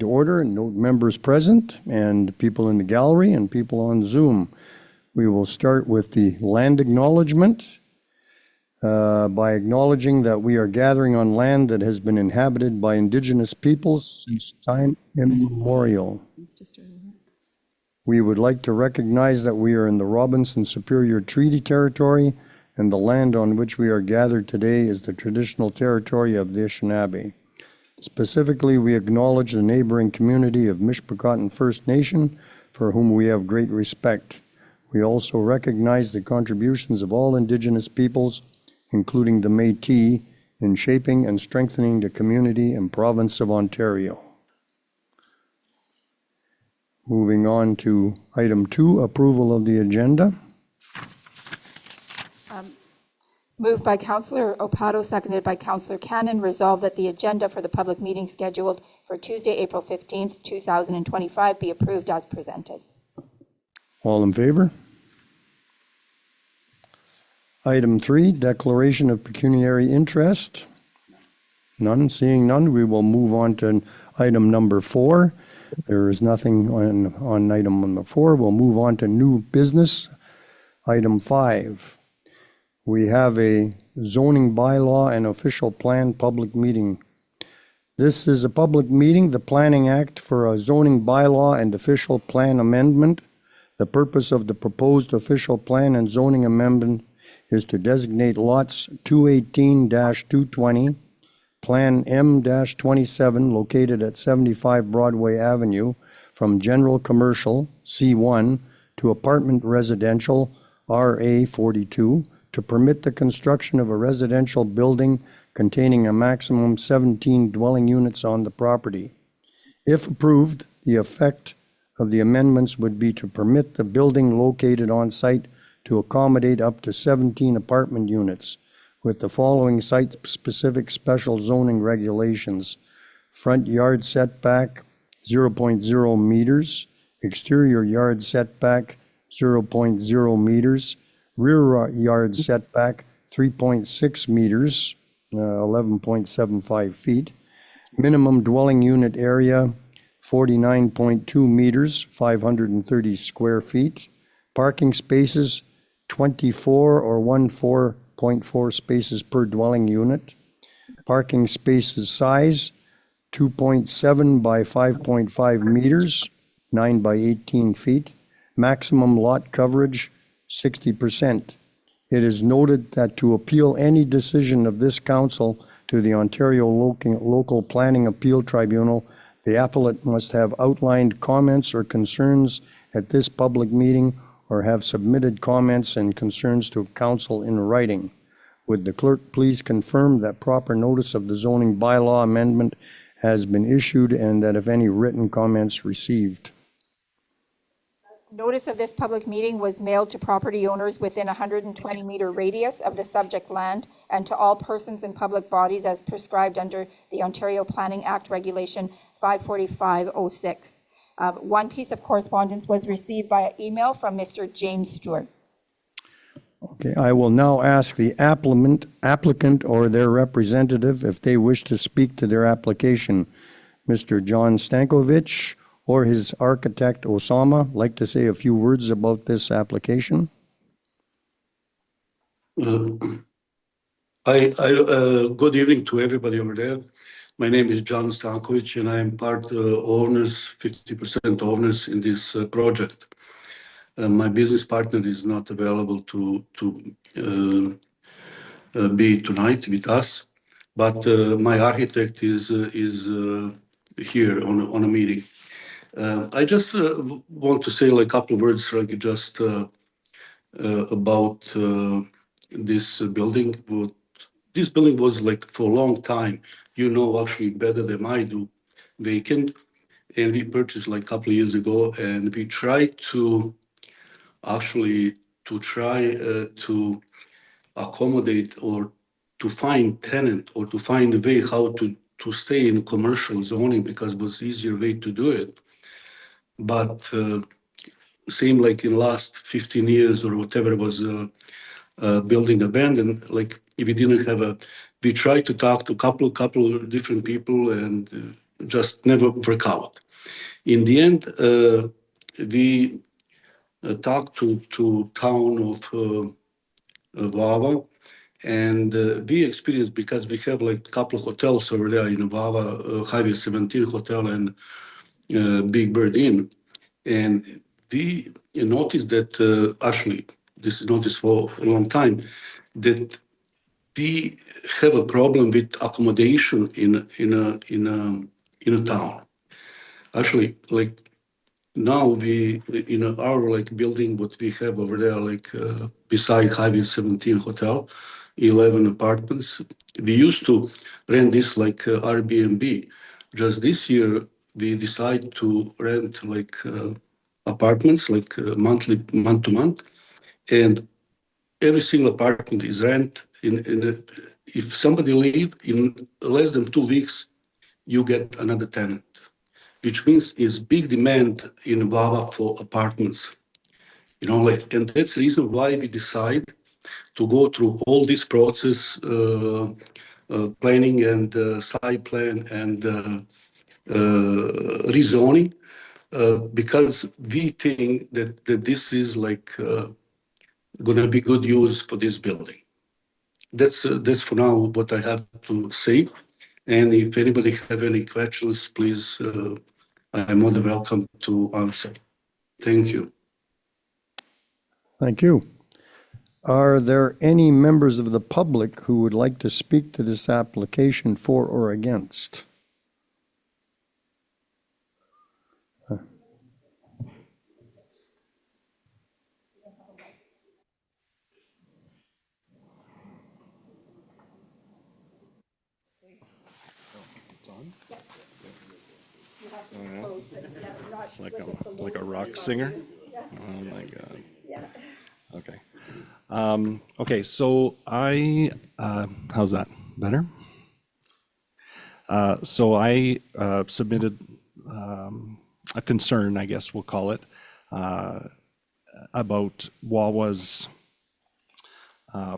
To order and note members present and people in the gallery and people on Zoom. We will start with the land acknowledgement by acknowledging that we are gathering on land that has been inhabited by Indigenous peoples since time immemorial. We would like to recognize that we are in the Robinson Superior Treaty Territory, and the land on which we are gathered today is the traditional territory of the Anishinaabe. Specifically, we acknowledge the neighboring community of Mishpekauton First Nation, for whom we have great respect. We also recognize the contributions of all Indigenous peoples, including the Métis, in shaping and strengthening the community and province of Ontario. Moving on to item 2, approval of the agenda. Moved by Councillor Opato, seconded by Councillor Cannon, resolved that the agenda for the public meeting scheduled for Tuesday, April 15th, 2025 be approved as presented. All in favor? Item 3, declaration of pecuniary interest. None. Seeing none, we will move on to item number 4. There is nothing on item number 4. We'll move on to new business. Item 5. We have a zoning bylaw and official plan public meeting. This is a public meeting, the Planning Act for a zoning bylaw and official plan amendment. The purpose of the proposed official plan and zoning amendment is to designate lots 218-220, Plan M-27, located at 75 Broadway Avenue, from general commercial, C1, to apartment residential, RA42, to permit the construction of a residential building containing a maximum 17 dwelling units on the property. If approved, the effect of the amendments would be to permit the building located on site to accommodate up to 17 apartment units with the following site-specific special zoning regulations: front yard setback 0.0 meters, exterior yard setback 0.0 meters, rear yard setback 3.6 meters, 11.75 feet, minimum dwelling unit area 49.2 meters, 530 square feet, parking spaces 24 or 14.4 spaces per dwelling unit, parking spaces size 2.7 by 5.5 meters, 9 by 18 feet, maximum lot coverage 60%. It is noted that to appeal any decision of this council to the Ontario Local Planning Appeal Tribunal, the applicant must have outlined comments or concerns at this public meeting or have submitted comments and concerns to council in writing. Would the clerk please confirm that proper notice of the zoning bylaw amendment has been issued and that if any written comments received? Notice of this public meeting was mailed to property owners within a 120-meter radius of the subject land and to all persons and public bodies as prescribed under the Ontario Planning Act Regulation 54506. One piece of correspondence was received via email from Mr. James Stewart. Okay, I will now ask the applicant or their representative if they wish to speak to their application. Mr. John Stankovic or his architect Osama like to say a few words about this application? Good evening to everybody over there. My name is John Stankovic and I am part owners, 50% owners in this project. My business partner is not available to be tonight with us, but my architect is here on a meeting. I just want to say like a couple of words, like just about this building. This building was like for a long time, you know, actually better than I do, vacant, and we purchased like a couple of years ago, and we tried to actually to accommodate or to find tenant or to find a way how to stay in commercial zoning because it was easier way to do it. But seemed like in last 15 years or whatever was building abandoned, like if we didn't have we tried to talk to a couple of different people and just never work out. In the end, we talked to town of Vava, and we experienced, because we have like a couple of hotels over there in Vava, Highway 17 Hotel and Big Bird Inn, and we noticed that actually this is noticed for a long time, that we have a problem with accommodation in a town. Actually, like now we in our like building what we have over there, like beside Highway 17 Hotel, 11 apartments. We used to rent this like Airbnb. Just this year we decided to rent like apartments, like month to month, and every single apartment is rent. If somebody leave in less than 2 weeks, you get another tenant, which means is big demand in Vava for apartments. Like, and that's the reason why we decide to go through all this process, planning and site plan and rezoning, because we think that this is like going to be good use for this building. That's for now what I have to say. And if anybody have any questions, please, I'm more than welcome to answer. Thank you. Thank you. Are there any members of the public who would like to speak to this application for or against? It's like a rock singer. Oh my God. Okay. Okay, so how's that? Better? So I submitted a concern, I guess we'll call it, about Wawa's,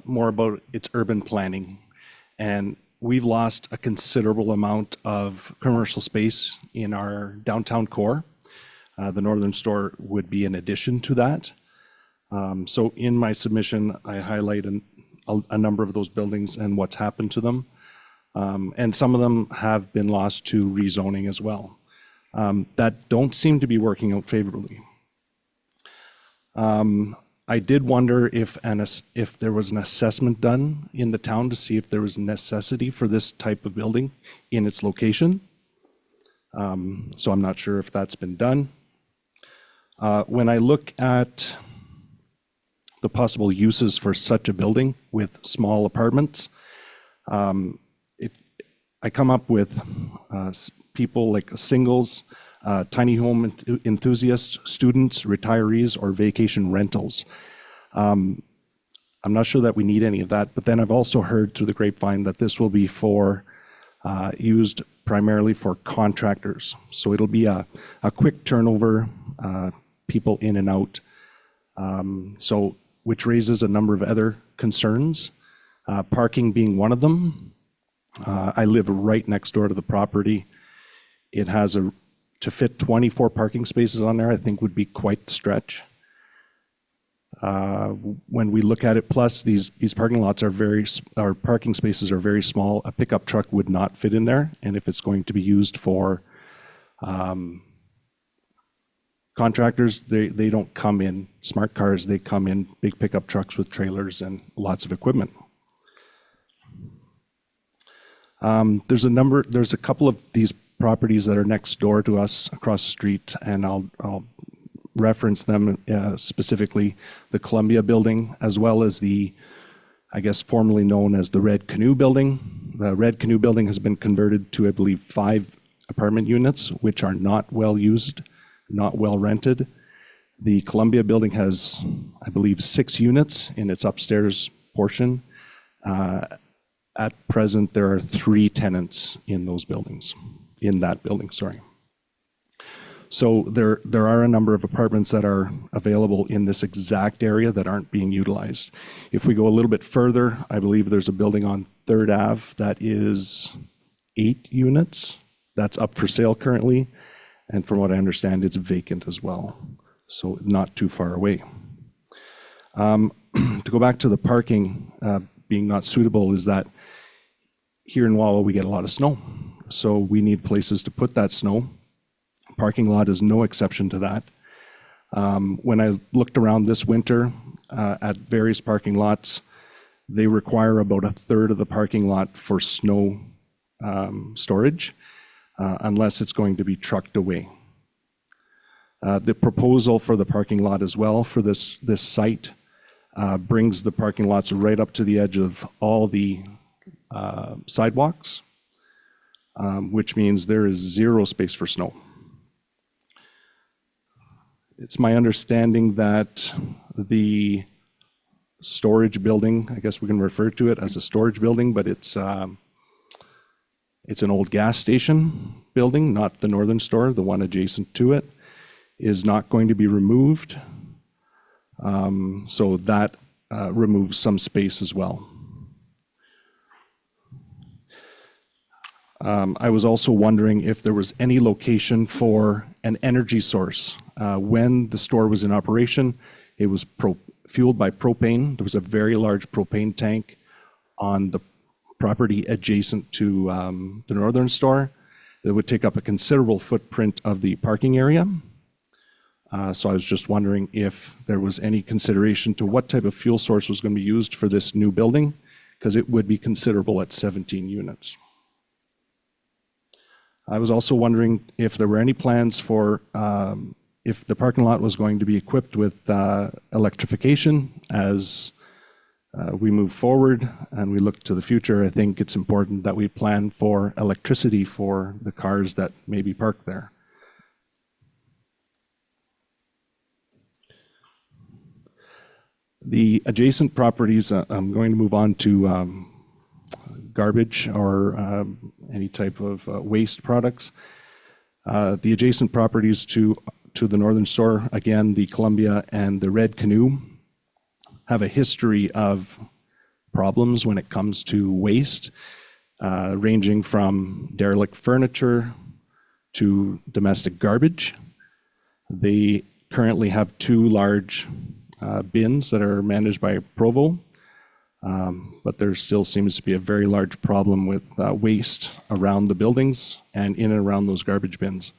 more about its urban planning. And we've lost a considerable amount of commercial space in our downtown core. The Northern Store would be an addition to that. So in my submission, I highlight a number of those buildings and what's happened to them. And some of them have been lost to rezoning as well. That don't seem to be working out favorably. I did wonder if there was an assessment done in the town to see if there was necessity for this type of building in its location. So I'm not sure if that's been done. When I look at the possible uses for such a building with small apartments, I come up with people like singles, tiny home enthusiasts, students, retirees, or vacation rentals. I'm not sure that we need any of that, but then I've also heard through the grapevine that this will be used primarily for contractors. So it'll be a quick turnover, people in and out. Which raises a number of other concerns, parking being one of them. I live right next door to the property. It has to fit 24 parking spaces on there, I think would be quite the stretch. When we look at it, plus these parking lots our parking spaces are very small. A pickup truck would not fit in there. And if it's going to be used for contractors, they don't come in smart cars, they come in big pickup trucks with trailers and lots of equipment. There's a couple of these properties that are next door to us across the street, and I'll reference them specifically, the Columbia building, as well as the, I guess, formerly known as the Red Canoe building. The Red Canoe building has been converted to, I believe, 5 apartment units, which are not well used, not well rented. The Columbia building has, I believe, 6 units in its upstairs portion. At present, there are 3 tenants in that building, sorry. So there are a number of apartments that are available in this exact area that aren't being utilized. If we go a little bit further, I believe there's a building on 3rd Ave that is 8 units that's up for sale currently, and from what I understand, it's vacant as well, so not too far away. To go back to the parking being not suitable, is that here in Wawa we get a lot of snow, so we need places to put that snow. Parking lot is no exception to that. When I looked around this winter at various parking lots, they require about a third of the parking lot for snow storage, unless it's going to be trucked away. The proposal for the parking lot as well for this site brings the parking lots right up to the edge of all the sidewalks, which means there is zero space for snow. It's my understanding that the storage building, I guess we can refer to it as a storage building, but it's an old gas station building, not the Northern Store, the one adjacent to it, is not going to be removed. So that removes some space as well. I was also wondering if there was any location for an energy source. When the store was in operation, it was fueled by propane. There was a very large propane tank on the property adjacent to the Northern Store that would take up a considerable footprint of the parking area. So I was just wondering if there was any consideration to what type of fuel source was going to be used for this new building, because it would be considerable at 17 units. I was also wondering if there were any plans for if the parking lot was going to be equipped with electrification as we move forward and we look to the future. I think it's important that we plan for electricity for the cars that may be parked there. The adjacent properties, I'm going to move on to garbage or any type of waste products. The adjacent properties to the Northern Store, again, the Columbia and the Red Canoe, have a history of problems when it comes to waste, ranging from derelict furniture to domestic garbage. They currently have 2 large bins that are managed by Provo, but there still seems to be a very large problem with waste around the buildings and in and around those garbage bins.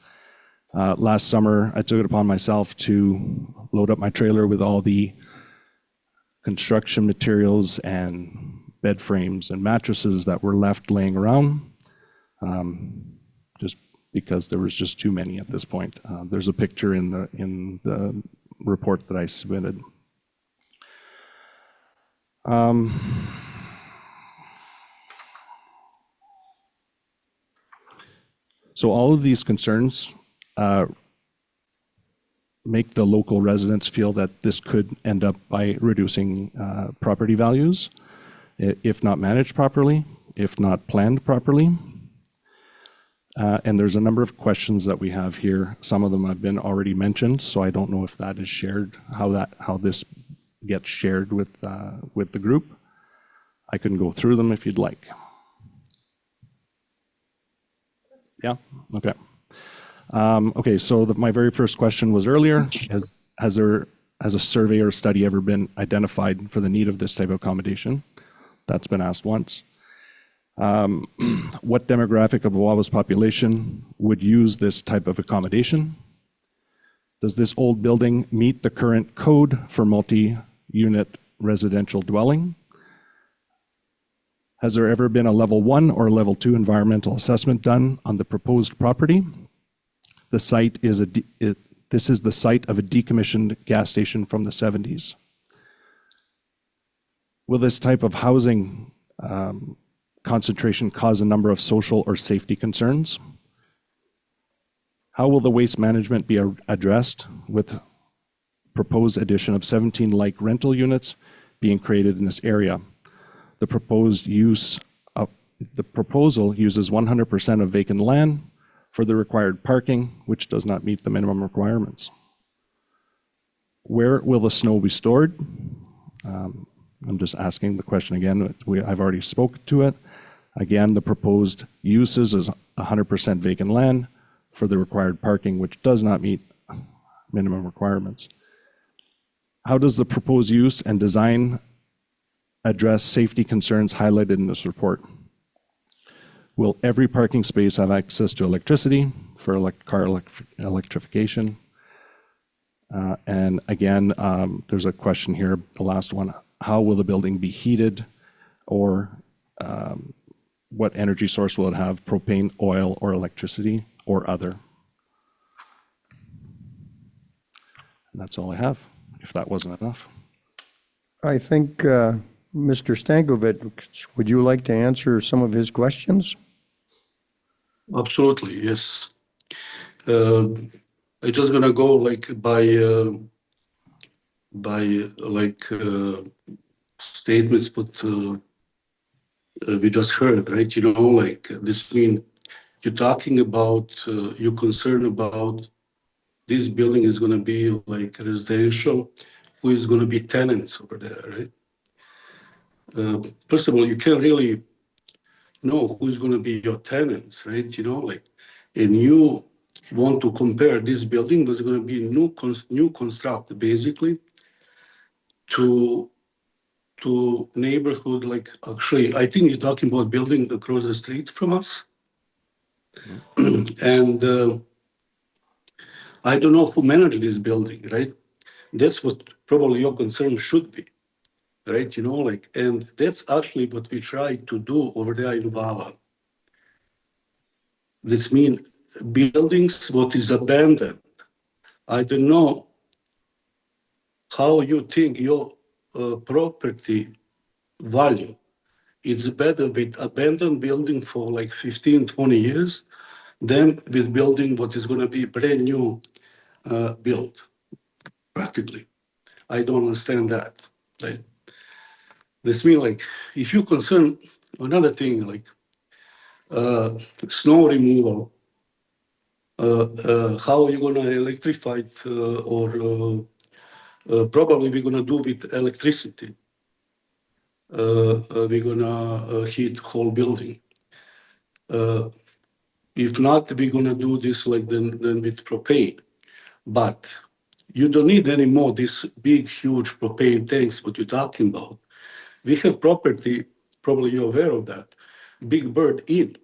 Last summer, I took it upon myself to load up my trailer with all the construction materials and bed frames and mattresses that were left laying around, just because there was just too many at this point. There's a picture in the report that I submitted. So all of these concerns make the local residents feel that this could end up by reducing property values, if not managed properly, if not planned properly. And there's a number of questions that we have here. Some of them have been already mentioned, so I don't know if that is shared, how this gets shared with the group. I can go through them if you'd like. Yeah, okay. Okay, so my very first question was earlier, has a survey or study ever been identified for the need of this type of accommodation? That's been asked once. What demographic of Wawa's population would use this type of accommodation? Does this old building meet the current code for multi-unit residential dwelling? Has there ever been a level 1 or level 2 environmental assessment done on the proposed property? The site is this is the site of a decommissioned gas station from the 70s. Will this type of housing concentration cause a number of social or safety concerns? How will the waste management be addressed with proposed addition of 17 like rental units being created in this area? The proposal uses 100% of vacant land for the required parking, which does not meet the minimum requirements. Where will the snow be stored? I'm just asking the question again. I've already spoken to it. Again, the proposed uses is 100% vacant land for the required parking, which does not meet minimum requirements. How does the proposed use and design address safety concerns highlighted in this report? Will every parking space have access to electricity for electrification? And again, there's a question here, the last one, how will the building be heated, or what energy source will it have, propane, oil, or electricity, or other? And that's all I have, if that wasn't enough. I think, Mr. Stankovic, would you like to answer some of his questions? Absolutely, yes. I just gonna go like by statements what we just heard, right? You know, like this mean you're talking about, you're concerned about this building is gonna be like residential, who is gonna be tenants over there, right? First of all, you can't really know who's gonna be your tenants, right? You know, like, and you want to compare this building that's gonna be new construct, basically, to neighborhood, like, actually, I think you're talking about building across the street from us. And I don't know who managed this building, right? That's what probably your concern should be, right? You know, like, and that's actually what we try to do over there in Vava. This means buildings what is abandoned. I don't know how you think your property value is better with abandoned building for like 15, 20 years than with building what is going to be brand new built, practically. I don't understand that, right? This means like, if you concern another thing like snow removal, how are you going to electrify it, or probably we're going to do with electricity. We're going to heat whole building. If not, we're going to do this like then with propane. But you don't need any more this big, huge propane tanks, what you're talking about. We have property, probably you're aware of that, Big Bird Inn,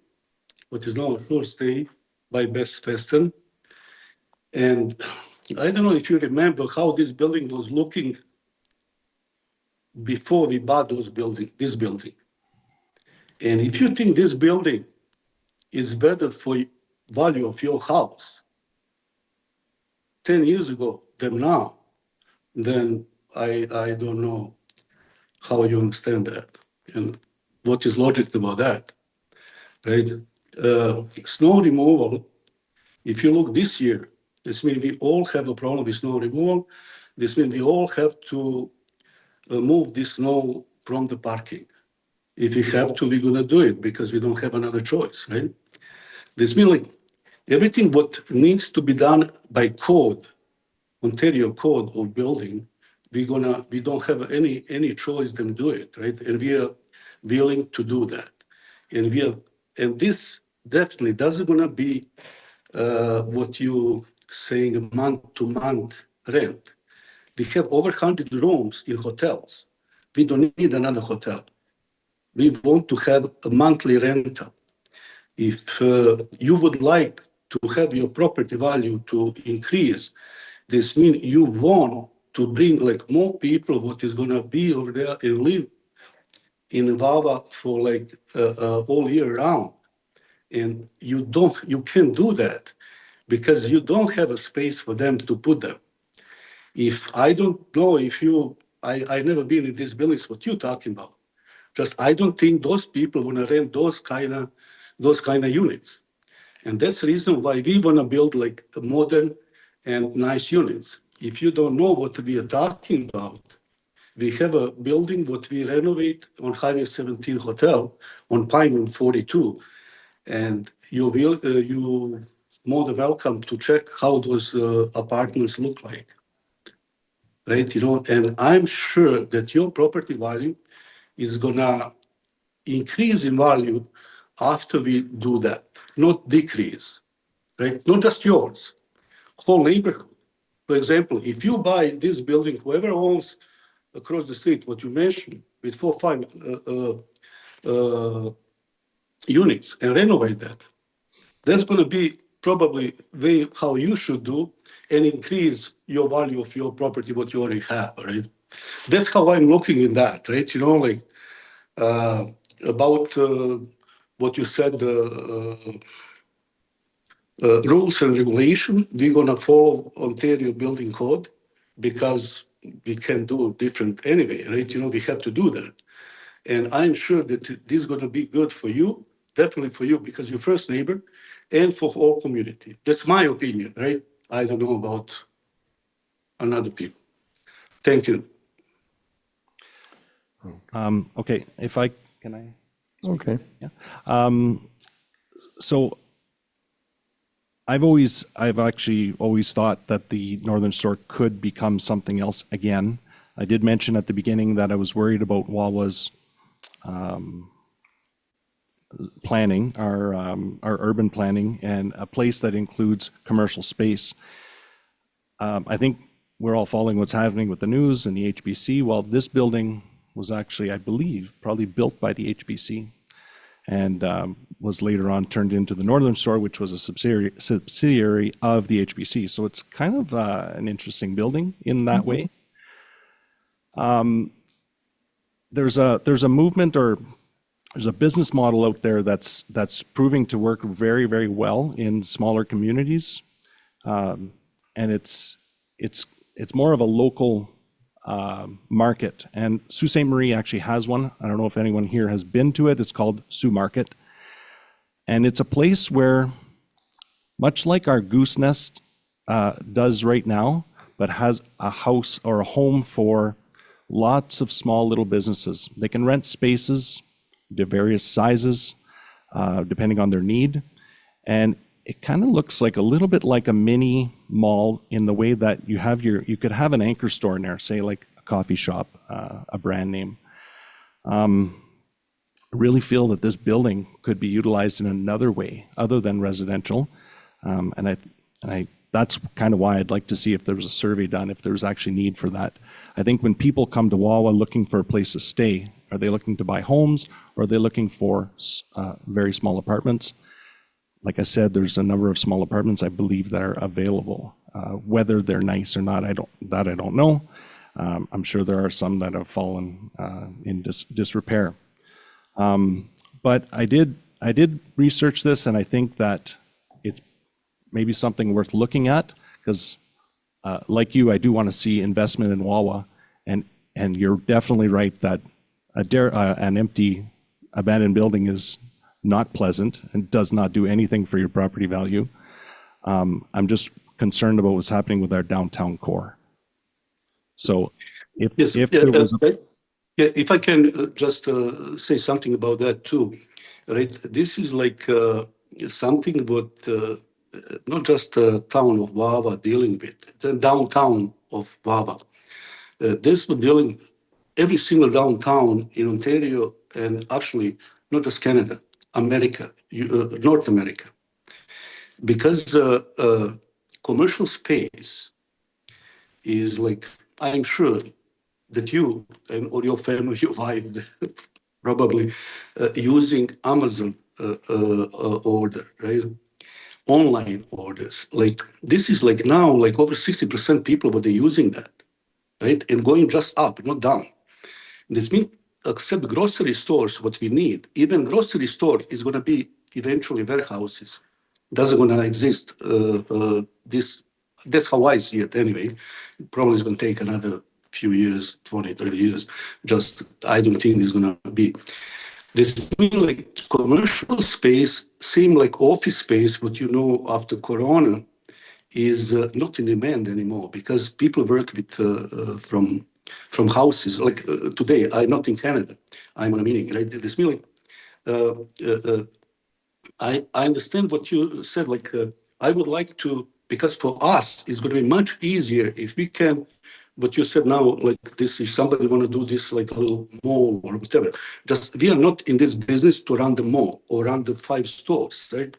which is now a short stay by Best Western. And I don't know if you remember how this building was looking before we bought this building. And if you think this building is better for value of your house 10 years ago than now, then I don't know how you understand that and what is logic about that, right? Snow removal, if you look this year, this means we all have a problem with snow removal. This means we all have to move this snow from the parking. If we have to, we're gonna do it because we don't have another choice, right? This means like everything what needs to be done by code, Ontario code of building, we don't have any choice than do it, right? And we are willing to do that. And this definitely doesn't gonna be what you saying month-to-month rent. We have over 100 rooms in hotels. We don't need another hotel. We want to have a monthly rental. If you would like to have your property value to increase, this means you want to bring like more people what is going to be over there and live in Vava for like all year round. And you can't do that because you don't have a space for them to put them. If I don't know if I never been in these buildings, what you're talking about. Just I don't think those people want to rent those kind of units. And that's the reason why we want to build like modern and nice units. If you don't know what we are talking about, we have a building what we renovate on Highway 17 Hotel on Pinewood 42. And you more than welcome to check how those apartments look like. Right, you know, and I'm sure that your property value is gonna increase in value after we do that, not decrease, right? Not just yours, whole neighborhood. For example, if you buy this building, whoever owns across the street, what you mentioned, with 4 or 5 units and renovate that, that's going to be probably way how you should do and increase your value of your property, what you already have, right? That's how I'm looking in that, right? You know, like about what you said, rules and regulation, we're going to follow Ontario Building Code because we can do different anyway, right? You know, we have to do that. And I'm sure that this is going to be good for you, definitely for you, because you're first neighbor, and for all community. That's my opinion, right? I don't know about another people. Thank you. Okay, if I, can I? Okay. So I've actually always thought that the Northern Store could become something else again. I did mention at the beginning that I was worried about Wawa's planning, our urban planning, and a place that includes commercial space. I think we're all following what's happening with the news and the HBC. Well, this building was actually, I believe, probably built by the HBC and was later on turned into the Northern Store, which was a subsidiary of the HBC. So it's kind of an interesting building in that way. There's a movement, or there's a business model out there that's proving to work very, very well in smaller communities, and it's more of a local market. And Sault Ste. Marie actually has one. I don't know if anyone here has been to it. It's called Sault Market, and it's a place where, much like our Goose Nest does right now, but has a house or a home for lots of small little businesses. They can rent spaces to various sizes, depending on their need. And it kind of looks like a little bit like a mini mall in the way that you could have an anchor store in there, say like a coffee shop, a brand name. I really feel that this building could be utilized in another way other than residential. And that's kind of why I'd like to see if there was a survey done, if there's actually need for that. I think when people come to Wawa looking for a place to stay, are they looking to buy homes, or are they looking for very small apartments? Like I said, there's a number of small apartments I believe that are available. Whether they're nice or not, I don't know. I'm sure there are some that have fallen in disrepair. But I did research this, and I think that it's maybe something worth looking at, because like you, I do want to see investment in Wawa, and you're definitely right that an empty abandoned building is not pleasant and does not do anything for your property value. I'm just concerned about what's happening with our downtown core. So if there was if I can just say something about that too, right? This is like something what not just the town of Wawa dealing with, the downtown of Wawa. This was dealing every single downtown in Ontario, and actually not just Canada, America, North America, because commercial space is like, I'm sure that you and or your family, your wife, probably using Amazon order, right? Online orders. Like this is like now, like over 60% people, but they're using that, right? And going just up, not down. This means except grocery stores, what we need, even grocery store is going to be eventually warehouses. Doesn't going to exist. That's how I see it anyway. Probably it's going to take another few years, 20, 30 years. Just, I don't think it's going to be. This means like commercial space, same like office space, what you know after Corona, is not in demand anymore because people work with from houses. Like today, I'm not in Canada. I'm on a meeting, right? This meeting. I understand what you said. Like I would like to, because for us, it's going to be much easier if we can what you said now, like this, if somebody want to do this like a little mall or whatever, just we are not in this business to run the mall or run the 5 stores, right?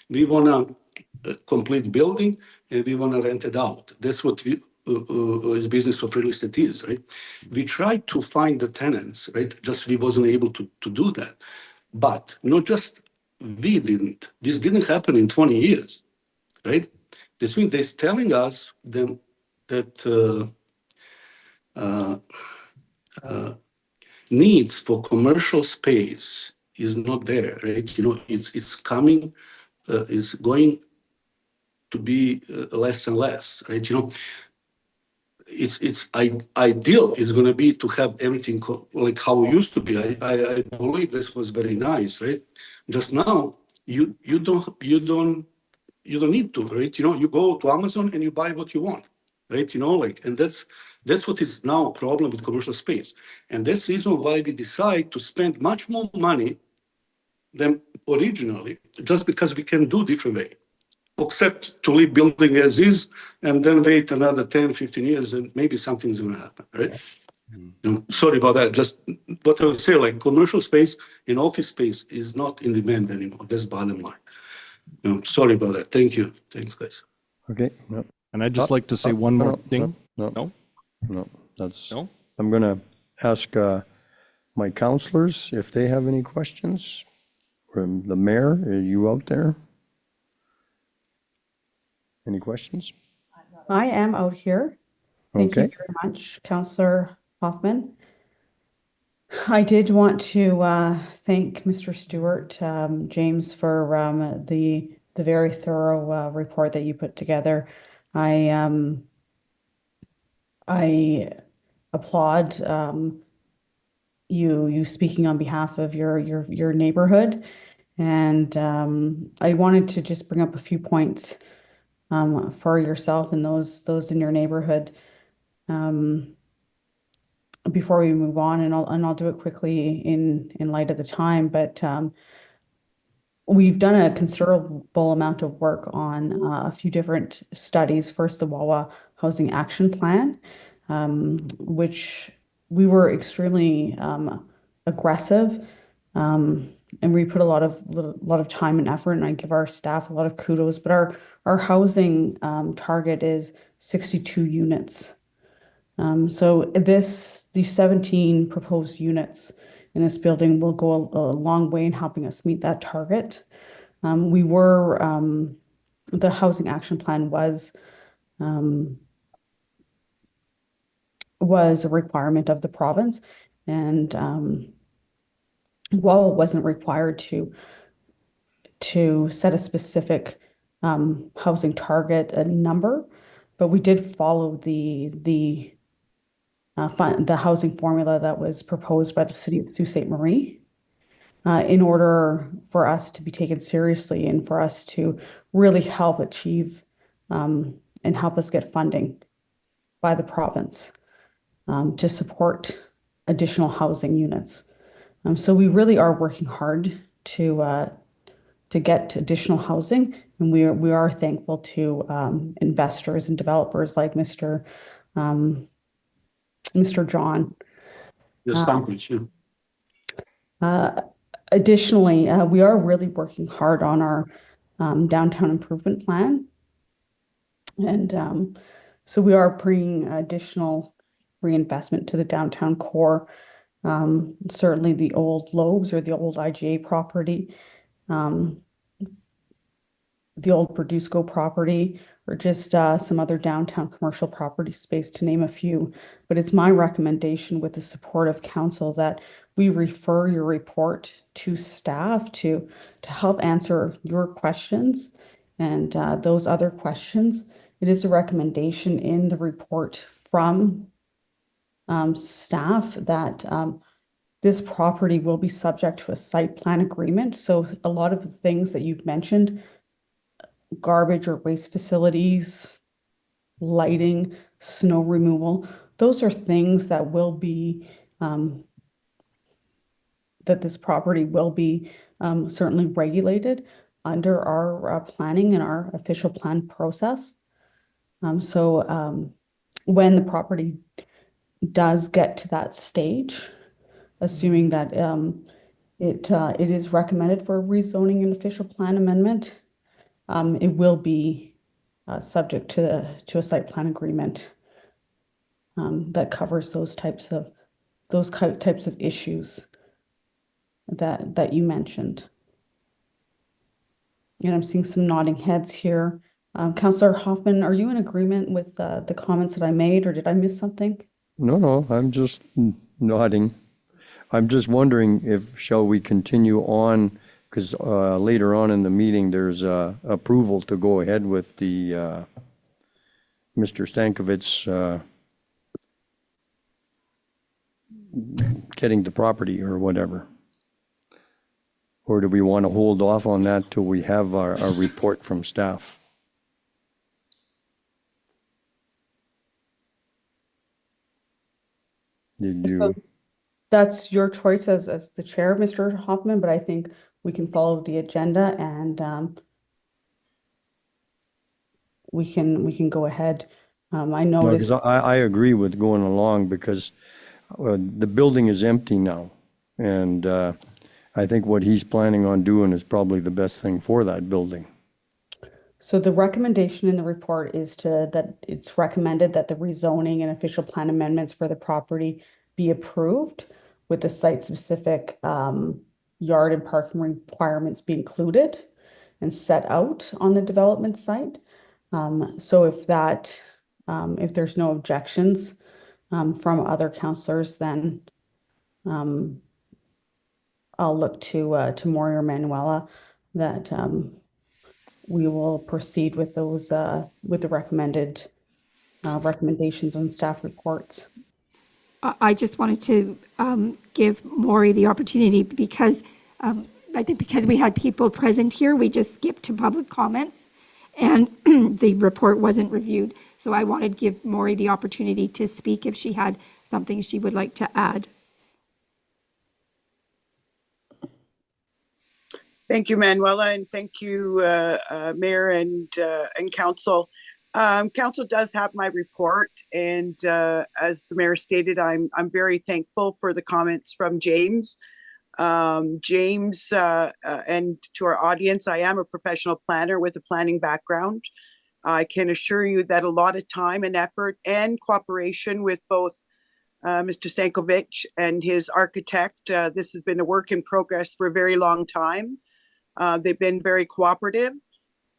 We want a complete building and we want to rent it out. That's what we is business of real estate is, right? We tried to find the tenants, right? Just we wasn't able to do that. But not just we didn't. This didn't happen in 20 years, right? This means they're telling us then that needs for commercial space is not there, right? You know, it's coming, it's going to be less and less, right? You know, ideal is going to be to have everything like how it used to be. I believe this was very nice, right? Just now, you don't need to, right? You know, you go to Amazon and you buy what you want, right? You know, like, and that's what is now a problem with commercial space, and that's the reason why we decide to spend much more money than originally, just because we can do different way, except to leave building as is and then wait another 10, 15 years and maybe something's going to happen, right? Sorry about that. Just what I would say, like commercial space and office space is not in demand anymore. That's bottom line. Sorry about that. Thank you. Thanks, guys. Okay, no, And I'd just like to say one more thing. no, No? that's, No? I'm going to ask my counselors if they have any questions. The mayor, are you out there? Any questions? I am out here. Thank you Okay. very much, Councillor Hoffman. I did want to thank Mr. Stewart, James, for the very thorough report that you put together. I applaud you speaking on behalf of your neighborhood, and I wanted to just bring up a few points for yourself and those in your neighborhood before we move on, and I'll do it quickly in light of the time. But we've done a considerable amount of work on a few different studies. First, the Wawa Housing Action Plan, which we were extremely aggressive. And we put a lot of time and effort, and I give our staff a lot of kudos. But our housing target is 62 units. So these 17 proposed units in this building will go a long way in helping us meet that target. The housing action plan was a requirement of the province, and while it wasn't required to set a specific housing target, a number, but we did follow the housing formula that was proposed by the City of Sault Ste. Marie in order for us to be taken seriously and for us to really help achieve and help us get funding by the province to support additional housing units. So we really are working hard to get additional housing, and we are thankful to investors and developers like Mr. John. Yes, thank you. Additionally, we are really working hard on our downtown improvement plan, and so we are bringing additional reinvestment to the downtown core. Certainly the old Lobes or the old IGA property, the old Berdusco property, or just some other downtown commercial property space, to name a few. But it's my recommendation, with the support of council, that we refer your report to staff to help answer your questions and those other questions. It is a recommendation in the report from staff that this property will be subject to a site plan agreement. So a lot of the things that you've mentioned, garbage or waste facilities, lighting, snow removal, those are things that will be that this property will be certainly regulated under our planning and our official plan process. So when the property does get to that stage, assuming that it is recommended for rezoning and official plan amendment, it will be subject to a site plan agreement that covers those types of issues that you mentioned. And I'm seeing some nodding heads here. Councillor Hoffman, are you in agreement with the comments that I made, or did I miss something? No, I'm just nodding. I'm just wondering if, shall we continue on, because later on in the meeting, there's approval to go ahead with the Mr. Stankovic's getting the property or whatever. Or do we want to hold off on that till we have our report from staff? Did So you? that's your choice as the chair, Mr. Hoffman, but I think we can follow the agenda and we can go ahead. I No, because noticed. I agree with going along because the building is empty now. And I think what he's planning on doing is probably the best thing for that building. So the recommendation in the report is that it's recommended that the rezoning and official plan amendments for the property be approved with the site-specific yard and parking requirements be included and set out on the development site. So if there's no objections from other councillors, then I'll look to Maury or Manuela that we will proceed with those with the recommendations on staff reports. I just wanted to give Maury the opportunity because I think because we had people present here, we just skipped to public comments and the report wasn't reviewed. So I wanted to give Maury the opportunity to speak if she had something she would like to add. Thank you, Manuela, and thank you, Mayor and Council. Council does have my report, and as the Mayor stated, I'm very thankful for the comments from James. James, and to our audience, I am a professional planner with a planning background. I can assure you that a lot of time and effort and cooperation with both Mr. Stankovic and his architect. This has been a work in progress for a very long time. They've been very cooperative.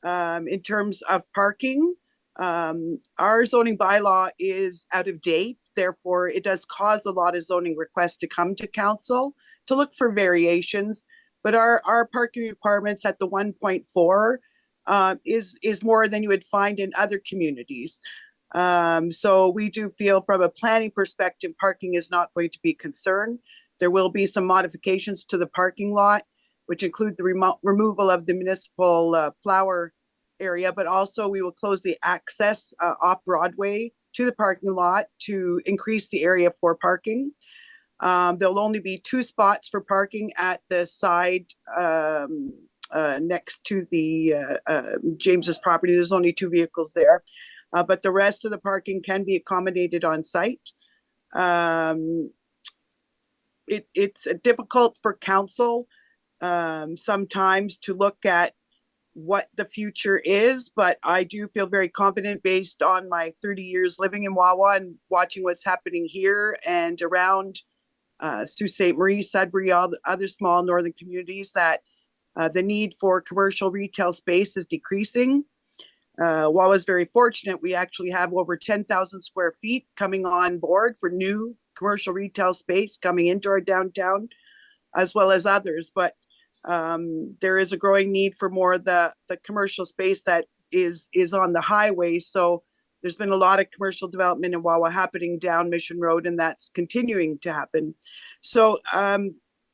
In terms of parking, our zoning bylaw is out of date. Therefore, it does cause a lot of zoning requests to come to council to look for variations. But our parking requirements at the 1.4 is more than you would find in other communities. So we do feel from a planning perspective, parking is not going to be a concern. There will be some modifications to the parking lot, which include the removal of the municipal flower area, but also we will close the access off Broadway to the parking lot to increase the area for parking. There'll only be 2 spots for parking at the side next to the James's property. There's only 2 vehicles there, but the rest of the parking can be accommodated on site. It's difficult for council sometimes to look at what the future is, but I do feel very confident based on my 30 years living in Wawa and watching what's happening here and around Sault Ste. Marie, Sudbury, all the other small northern communities, that the need for commercial retail space is decreasing. Wawa is very fortunate. We actually have over 10,000 square feet coming on board for new commercial retail space coming into our downtown, as well as others. But there is a growing need for more of the commercial space that is on the highway. So there's been a lot of commercial development in Wawa happening down Mission Road, and that's continuing to happen. So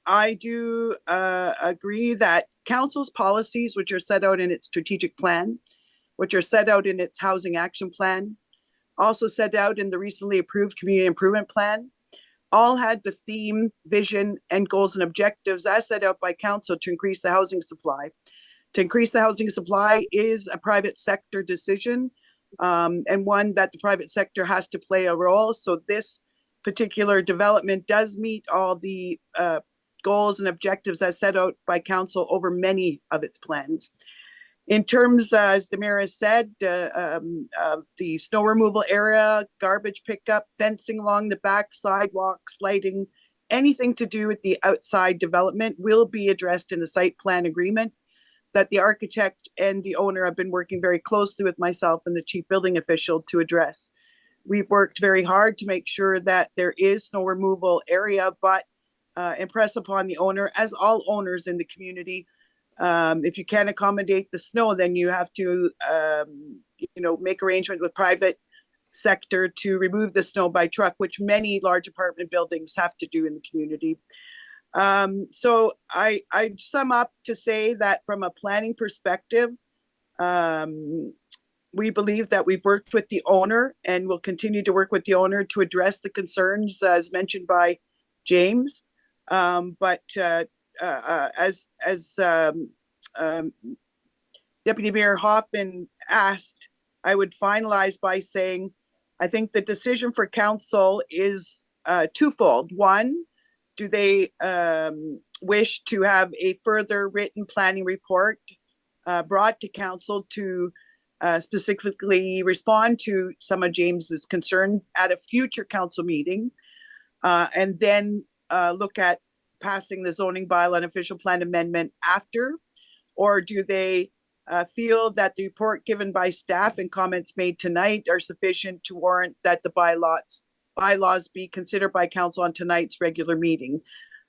I do agree that council's policies, which are set out in its strategic plan, which are set out in its housing action plan, also set out in the recently approved community improvement plan, all had the theme, vision, and goals and objectives as set out by council to increase the housing supply. To increase the housing supply is a private sector decision. and one that the private sector has to play a role. So this particular development does meet all the goals and objectives as set out by council over many of its plans. In terms, as the mayor has said, the snow removal area, garbage pickup, fencing along the back, sidewalks, lighting, anything to do with the outside development will be addressed in the site plan agreement that the architect and the owner have been working very closely with myself and the chief building official to address. We've worked very hard to make sure that there is snow removal area, but impress upon the owner, as all owners in the community, if you can't accommodate the snow, then you have to, make arrangement with private sector to remove the snow by truck, which many large apartment buildings have to do in the community. So I sum up to say that from a planning perspective, we believe that we've worked with the owner and will continue to work with the owner to address the concerns as mentioned by James. But as Deputy Mayor Hoffman asked, I would finalize by saying, I think the decision for council is twofold. One, do they wish to have a further written planning report brought to council to specifically respond to some of James's concern at a future council meeting, and then look at passing the zoning bylaw and official plan amendment after? Or do they feel that the report given by staff and comments made tonight are sufficient to warrant that the bylaws be considered by council on tonight's regular meeting?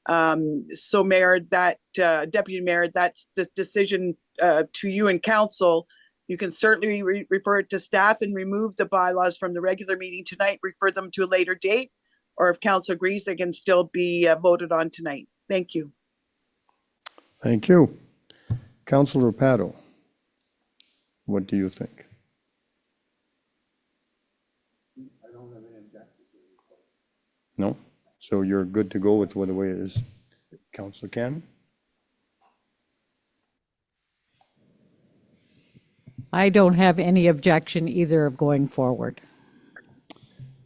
So Mayor, Deputy Mayor, that's the decision to you and council. You can certainly refer it to staff and remove the bylaws from the regular meeting tonight, refer them to a later date, or if council agrees, they can still be voted on tonight. Thank you. Thank you. Councillor Pato, what do you think? I don't have any objections. No? So you're good to go with the way it is? Councillor Cannon? I don't have any objection either of going forward.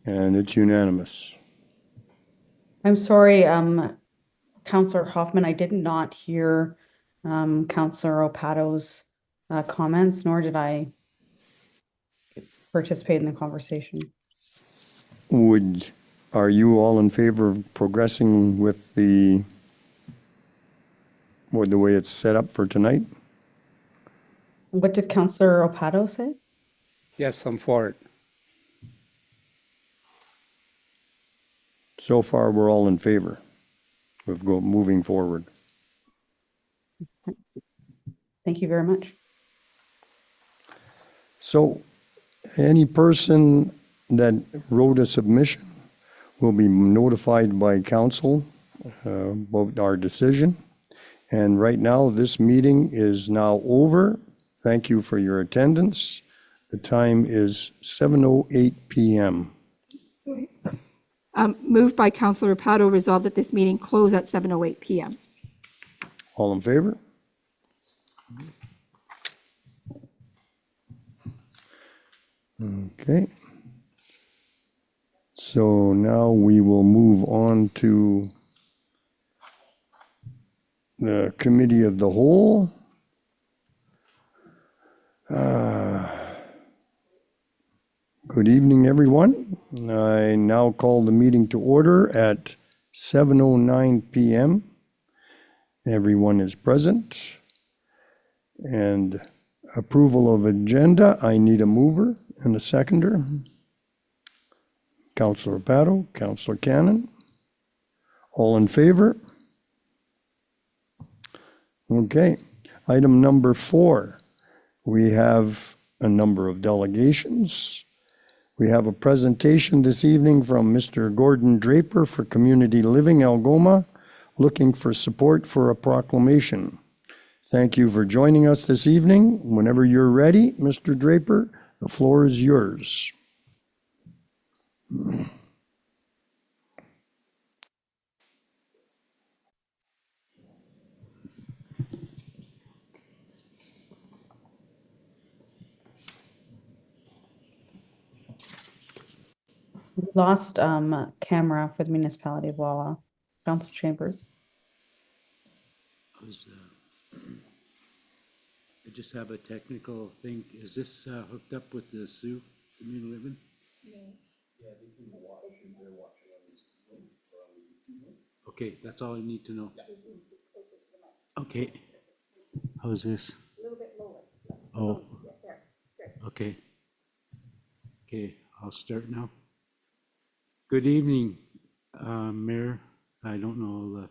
And it's unanimous. I'm sorry, Councillor Hoffman, I did not hear Councillor Opato's comments, nor did I participate in the conversation. Are you all in favor of progressing with the way it's set up for tonight? What did Councillor Opato say? Yes, I'm for it. So far, we're all in favor of moving forward. Thank you very much. So any person that wrote a submission will be notified by council about our decision. And right now, this meeting is now over. Thank you for your attendance. The time is 7:08 p.m. Moved by Councillor Pato, resolved that this meeting close at 7:08 p.m. All in favor? Okay. So now we will move on to the Committee of the Whole. Good evening, everyone. I now call the meeting to order at 7:09 p.m. Everyone is present. And approval of agenda, I need a mover and a seconder. Councillor Pato, Councillor Cannon. All in favor? Okay. Item number 4. We have a number of delegations. We have a presentation this evening from Mr. Gordon Draper for Community Living Algoma, looking for support for a proclamation. Thank you for joining us this evening. Whenever you're ready, Mr. Draper, the floor is yours. We lost camera for the municipality of Wawa. Council Chambers. I just have a technical thing. Is this hooked up with the Sioux Community Living? Okay, that's all I need to know. Okay. How is this? A little bit lower. Oh. Okay. Okay, I'll start now. Good evening, Mayor. I don't know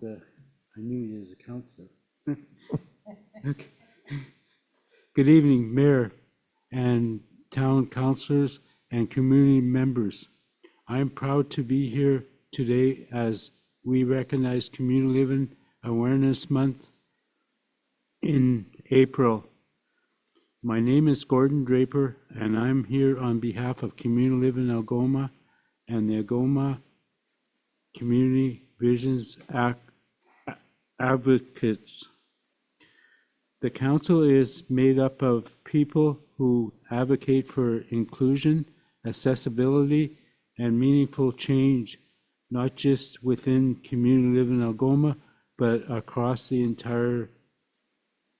I knew you as a counselor. Okay. Good evening, Mayor and town councilors and community members. I'm proud to be here today as we recognize Community Living Awareness Month in April. My name is Gordon Draper, and I'm here on behalf of Community Living Algoma and the Algoma Community Visions Advocates. The council is made up of people who advocate for inclusion, accessibility, and meaningful change, not just within Community Living Algoma, but across the entire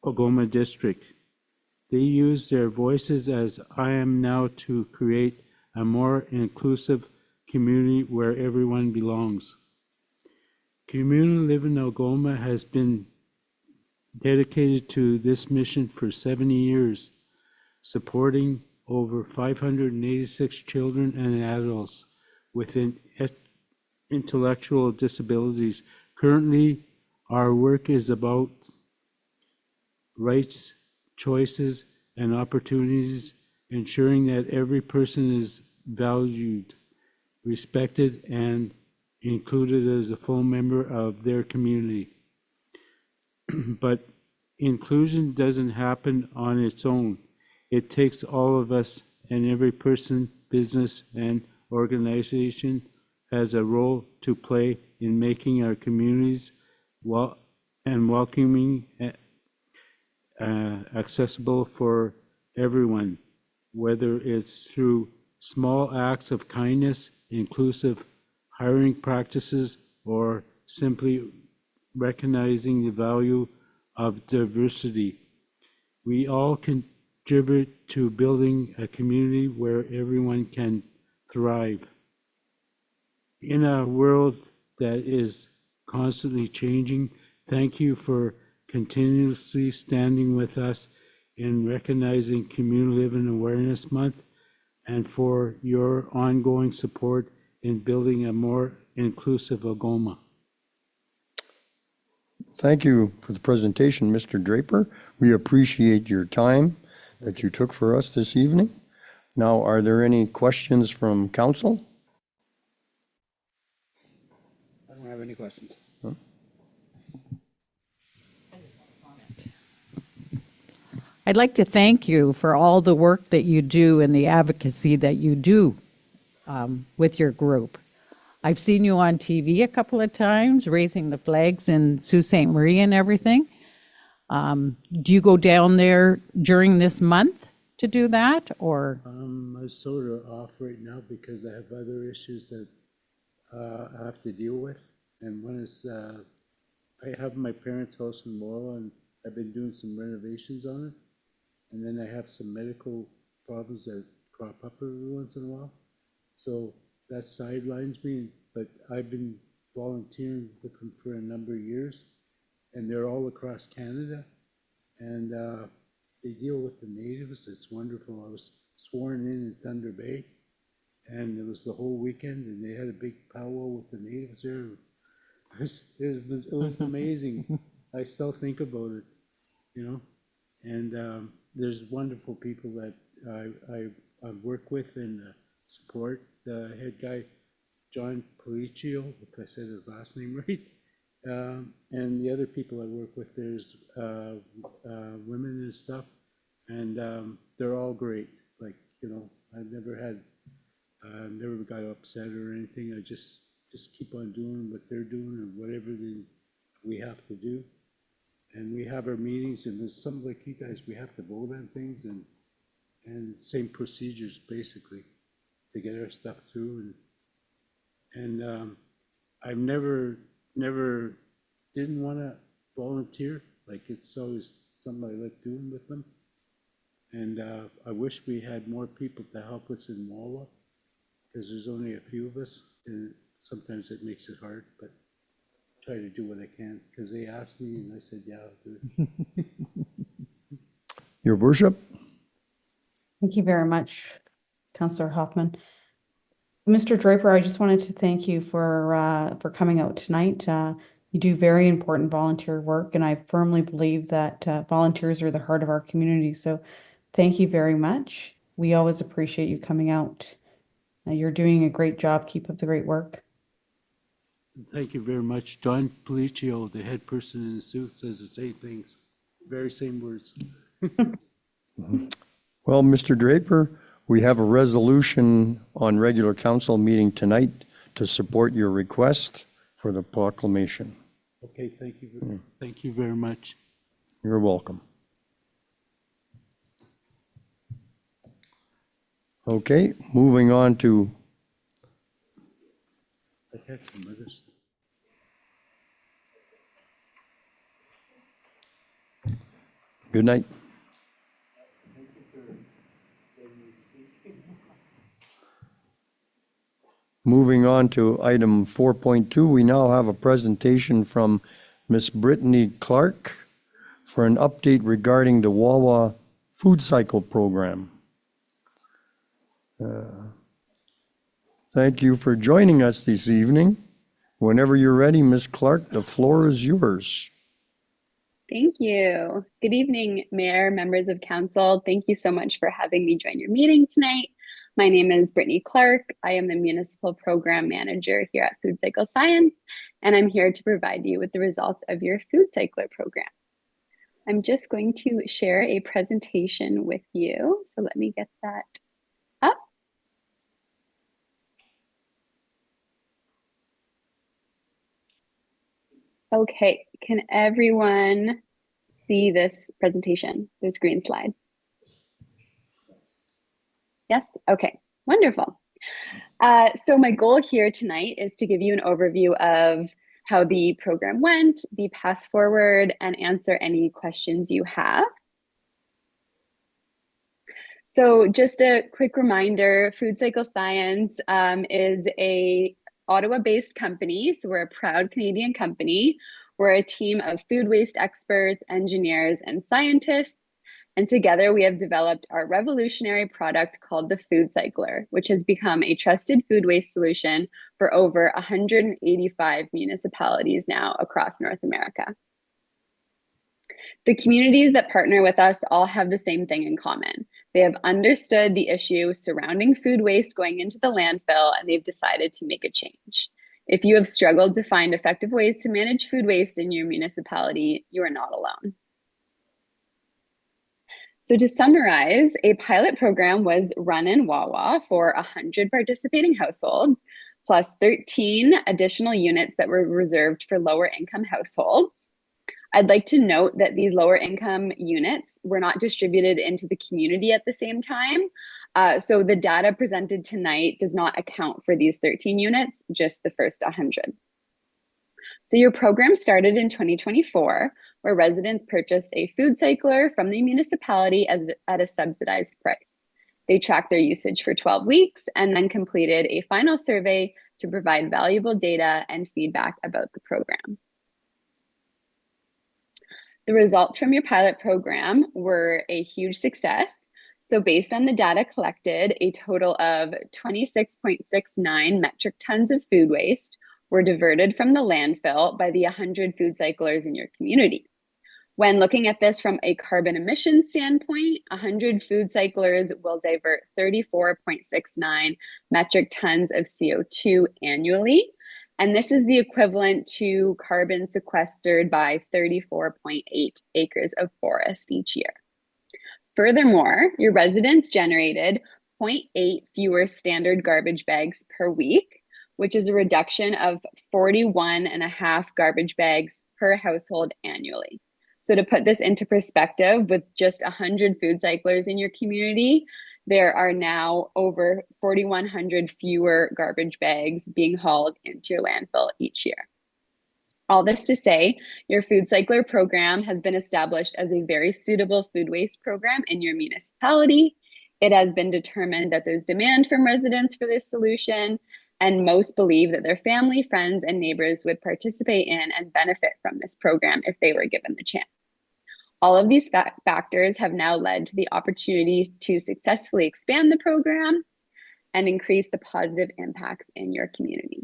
Algoma district. They use their voices as I am now to create a more inclusive community where everyone belongs. Community Living Algoma has been dedicated to this mission for 70 years, supporting over 586 children and adults with intellectual disabilities. Currently, our work is about rights, choices, and opportunities, ensuring that every person is valued, respected, and included as a full member of their community. But inclusion doesn't happen on its own. It takes all of us, and every person, business, and organization has a role to play in making our communities and welcoming, accessible for everyone, whether it's through small acts of kindness, inclusive hiring practices, or simply recognizing the value of diversity. We all contribute to building a community where everyone can thrive. In a world that is constantly changing, thank you for continuously standing with us in recognizing Community Living Awareness Month and for your ongoing support in building a more inclusive Algoma. Thank you for the presentation, Mr. Draper. We appreciate your time that you took for us this evening. Now, are there any questions from council? I don't have any questions. I'd like to thank you for all the work that you do and the advocacy that you do with your group. I've seen you on TV a couple of times raising the flags in Sault Ste. Marie and everything. Do you go down there during this month to do that, or? I'm sort of off right now because I have other issues that I have to deal with. And one is I have my parents' house in Laurel, and I've been doing some renovations on it. And then I have some medical problems that crop up every once in a while. So that sidelines me, but I've been volunteering with them for a number of years, and they're all across Canada, and they deal with the natives. It's wonderful. I was sworn in Thunder Bay, and it was the whole weekend, and they had a big powwow with the natives there. It was amazing. I still think about it, you know, and there's wonderful people that I work with and support. The head guy, John Policcio, if I said his last name right, and the other people I work with, there's women and stuff, and they're all great. Like, you know, I've never got upset or anything. I just keep on doing what they're doing and whatever we have to do. And we have our meetings, and there's something like you guys, we have to vote on things and same procedures basically. to get our stuff through. And I've never didn't want to volunteer. Like, it's always something I like doing with them. And I wish we had more people to help us in Wawa, because there's only a few of us, and sometimes it makes it hard, but try to do what I can, because they asked me and I said, yeah, I'll do it. Your worship? Thank you very much, Councillor Hoffman. Mr. Draper, I just wanted to thank you for coming out tonight. You do very important volunteer work, and I firmly believe that volunteers are the heart of our community. So thank you very much. We always appreciate you coming out. You're doing a great job. Keep up the great work. Thank you very much. John Policio, the head person in the suit, says the same things, very same words. Well, Mr. Draper, we have a resolution on regular council meeting tonight to support your request for the proclamation. Okay, thank you. Thank you very much. You're welcome. Okay, moving on to, I had some other stuff. good night. Moving on to item 4.2, we now have a presentation from Miss Brittany Clark for an update regarding the Wawa Food Cycle Program. Thank you for joining us this evening. Whenever you're ready, Miss Clark, the floor is yours. Thank you. Good evening, Mayor, members of council. Thank you so much for having me join your meeting tonight. My name is Brittany Clark. I am the Municipal Program Manager here at Food Cycle Science, and I'm here to provide you with the results of your Food Cycler program. I'm just going to share a presentation with you. So let me get that up. Okay, can everyone see this presentation, this green slide? Yes, okay, wonderful. So my goal here tonight is to give you an overview of how the program went, the path forward, and answer any questions you have. So just a quick reminder, Food Cycle Science is a Ottawa-based company, so we're a proud Canadian company. We're a team of food waste experts, engineers, and scientists. And together we have developed our revolutionary product called the Food Cycler, which has become a trusted food waste solution for over 185 municipalities now across North America. The communities that partner with us all have the same thing in common. They have understood the issue surrounding food waste going into the landfill, and they've decided to make a change. If you have struggled to find effective ways to manage food waste in your municipality, you are not alone. So to summarize, a pilot program was run in Wawa for 100 participating households, plus 13 additional units that were reserved for lower income households. I'd like to note that these lower income units were not distributed into the community at the same time. So the data presented tonight does not account for these 13 units, just the first 100. So your program started in 2024, where residents purchased a food cycler from the municipality at a subsidized price. They tracked their usage for 12 weeks and then completed a final survey to provide valuable data and feedback about the program. The results from your pilot program were a huge success. So based on the data collected, a total of 26.69 metric tons of food waste were diverted from the landfill by the 100 food cyclers in your community. When looking at this from a carbon emissions standpoint, 100 food cyclers will divert 34.69 metric tons of CO2 annually. And this is the equivalent to carbon sequestered by 34.8 acres of forest each year. Furthermore, your residents generated 0.8 fewer standard garbage bags per week, which is a reduction of 41.5 garbage bags per household annually. So to put this into perspective, with just 100 food cyclers in your community, there are now over 4,100 fewer garbage bags being hauled into your landfill each year. All this to say, your Food Cycler program has been established as a very suitable food waste program in your municipality. It has been determined that there's demand from residents for this solution, and most believe that their family, friends, and neighbors would participate in and benefit from this program if they were given the chance. All of these factors have now led to the opportunity to successfully expand the program and increase the positive impacts in your community.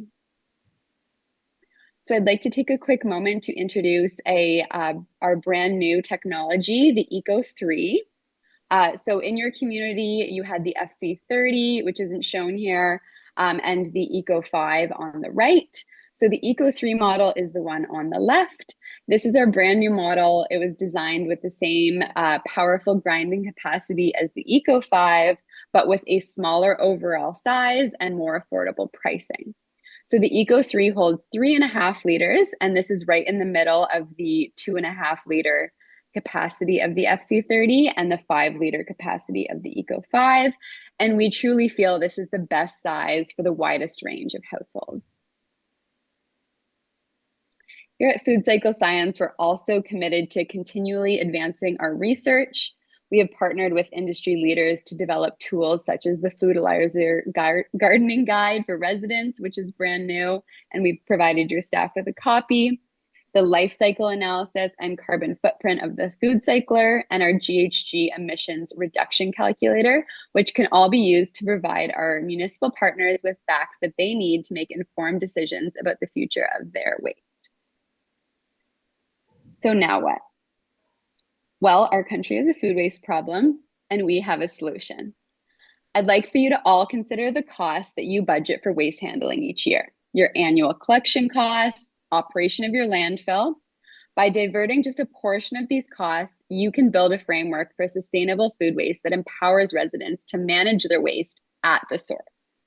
So I'd like to take a quick moment to introduce our brand new technology, the Eco3. So in your community, you had the FC30, which isn't shown here, and the Eco5 on the right. So the Eco3 model is the one on the left. This is our brand new model. It was designed with the same powerful grinding capacity as the Eco5, but with a smaller overall size and more affordable pricing. So the Eco3 holds 3.5 liters, and this is right in the middle of the 2.5 liter capacity of the FC30 and the 5 liter capacity of the Eco5. And we truly feel this is the best size for the widest range of households. Here at Food Cycle Science, we're also committed to continually advancing our research. We have partnered with industry leaders to develop tools such as the Foodalizer Gardening Guide for residents, which is brand new, and we've provided your staff with a copy. The life cycle analysis and carbon footprint of the food cycler, and our GHG emissions reduction calculator, which can all be used to provide our municipal partners with facts that they need to make informed decisions about the future of their waste. So now what? Well, our country has a food waste problem, and we have a solution. I'd like for you to all consider the costs that you budget for waste handling each year, your annual collection costs, operation of your landfill. By diverting just a portion of these costs, you can build a framework for sustainable food waste that empowers residents to manage their waste at the source.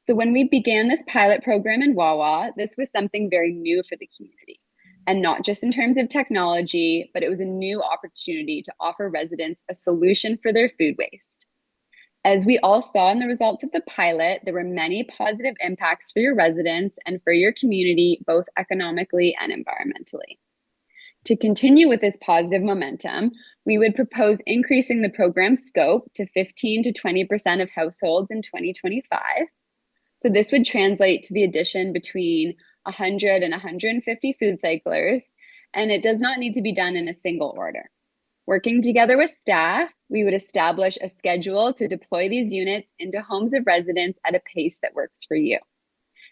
So when we began this pilot program in Wawa, this was something very new for the community. And not just in terms of technology, but it was a new opportunity to offer residents a solution for their food waste. As we all saw in the results of the pilot, there were many positive impacts for your residents and for your community, both economically and environmentally. To continue with this positive momentum, we would propose increasing the program scope to 15 to 20% of households in 2025. So this would translate to the addition between 100 and 150 food cyclers, and it does not need to be done in a single order. Working together with staff, we would establish a schedule to deploy these units into homes of residents at a pace that works for you.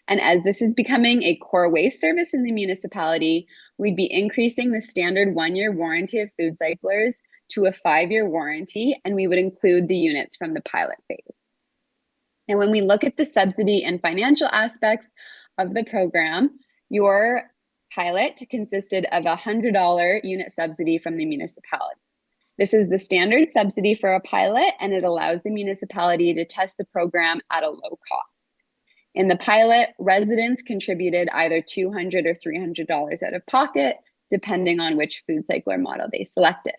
And as this is becoming a core waste service in the municipality, we'd be increasing the standard 1-year warranty of food cyclers to a 5-year warranty, and we would include the units from the pilot phase. And when we look at the subsidy and financial aspects of the program, your pilot consisted of a $100 unit subsidy from the municipality. This is the standard subsidy for a pilot, and it allows the municipality to test the program at a low cost. In the pilot, residents contributed either $200 or $300 out of pocket, depending on which food cycler model they selected.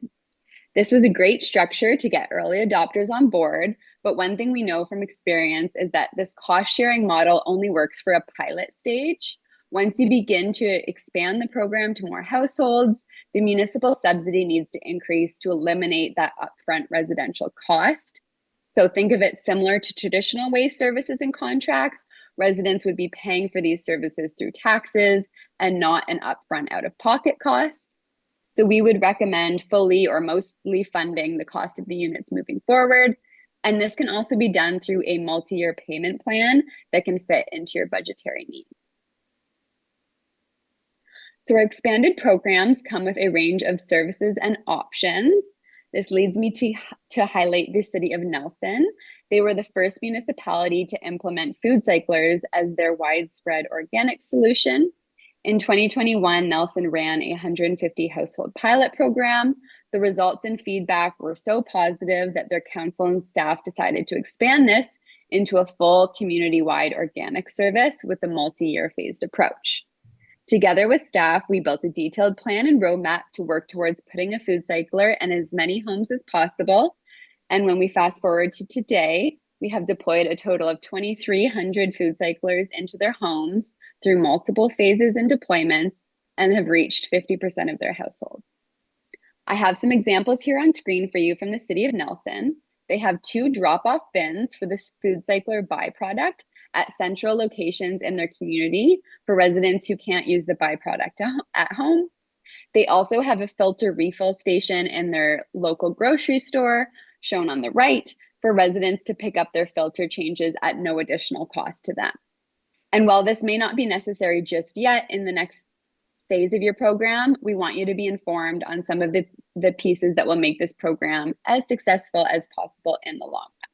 This was a great structure to get early adopters on board, but one thing we know from experience is that this cost-sharing model only works for a pilot stage. Once you begin to expand the program to more households, the municipal subsidy needs to increase to eliminate that upfront residential cost. So think of it similar to traditional waste services and contracts. Residents would be paying for these services through taxes and not an upfront out-of-pocket cost. So we would recommend fully or mostly funding the cost of the units moving forward. And this can also be done through a multi-year payment plan that can fit into your budgetary needs. So our expanded programs come with a range of services and options. This leads me to highlight the city of Nelson. They were the first municipality to implement food cyclers as their widespread organic solution. In 2021, Nelson ran a 150 household pilot program. The results and feedback were so positive that their council and staff decided to expand this into a full community-wide organic service with a multi-year phased approach. Together with staff, we built a detailed plan and roadmap to work towards putting a food cycler in as many homes as possible And when we fast forward to today, we have deployed a total of 2,300 food cyclers into their homes through multiple phases and deployments and have reached 50% of their households. I have some examples here on screen for you from the City of Nelson. They have 2 drop-off bins for this food cycler byproduct at central locations in their community for residents who can't use the byproduct at home. They also have a filter refill station in their local grocery store, shown on the right, for residents to pick up their filter changes at no additional cost to them. And while this may not be necessary just yet in the next phase of your program, we want you to be informed on some of the pieces that will make this program as successful as possible in the long run.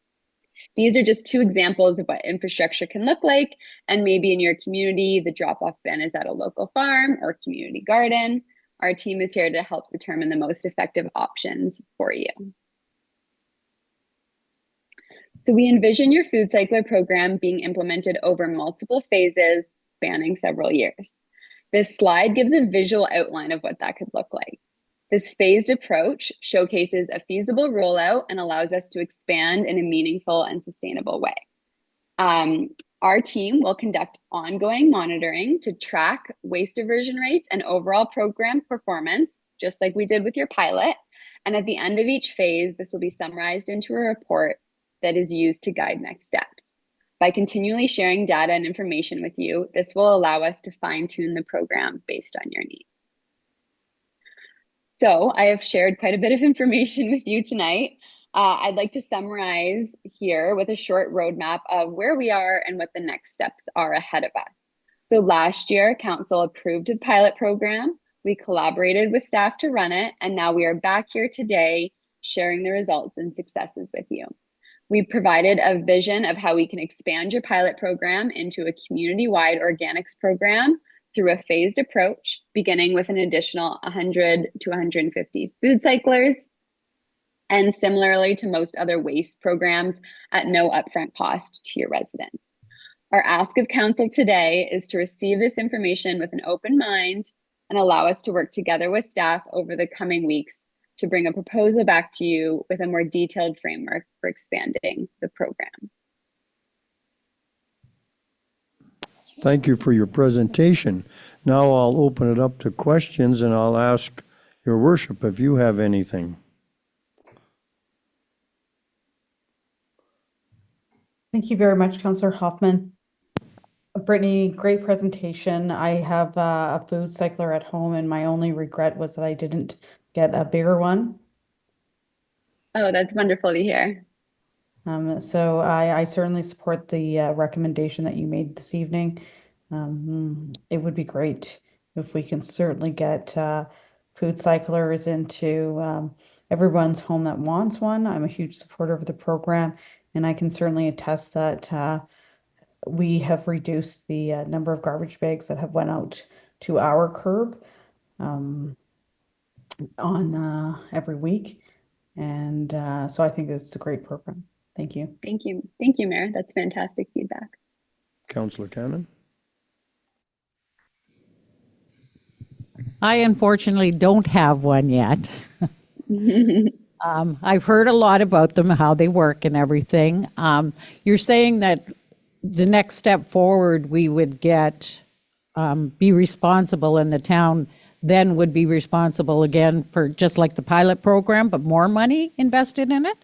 These are just 2 examples of what infrastructure can look like, and maybe in your community, the drop-off bin is at a local farm or community garden. Our team is here to help determine the most effective options for you. So we envision your food cycler program being implemented over multiple phases spanning several years. This slide gives a visual outline of what that could look like. This phased approach showcases a feasible rollout and allows us to expand in a meaningful and sustainable way. Our team will conduct ongoing monitoring to track waste diversion rates and overall program performance, just like we did with your pilot. And at the end of each phase, this will be summarized into a report that is used to guide next steps. By continually sharing data and information with you, this will allow us to fine-tune the program based on your needs. So I have shared quite a bit of information with you tonight. I'd like to summarize here with a short roadmap of where we are and what the next steps are ahead of us. So last year, Council approved the pilot program. We collaborated with staff to run it, and now we are back here today sharing the results and successes with you. We provided a vision of how we can expand your pilot program into a community-wide organics program through a phased approach, beginning with an additional 100 to 150 food cyclers, and similarly to most other waste programs at no upfront cost to your residents. Our ask of Council today is to receive this information with an open mind and allow us to work together with staff over the coming weeks to bring a proposal back to you with a more detailed framework for expanding the program. Thank you for your presentation. Now I'll open it up to questions, and I'll ask your worship if you have anything. Thank you very much, Councillor Hoffman. Brittany, great presentation. I have a food cycler at home, and my only regret was that I didn't get a bigger one. Oh, that's wonderful to hear. So I certainly support the recommendation that you made this evening. It would be great if we can certainly get food cyclers into everyone's home that wants one. I'm a huge supporter of the program, and I can certainly attest that we have reduced the number of garbage bags that have went out to our curb on every week. And so I think it's a great program. Thank you. Thank you. Thank you, Mayor. That's fantastic feedback. Councillor Cannon? I unfortunately don't have one yet. I've heard a lot about them, how they work and everything. You're saying that the next step forward, we would get, be responsible, and the town then would be responsible again for just like the pilot program, but more money invested in it?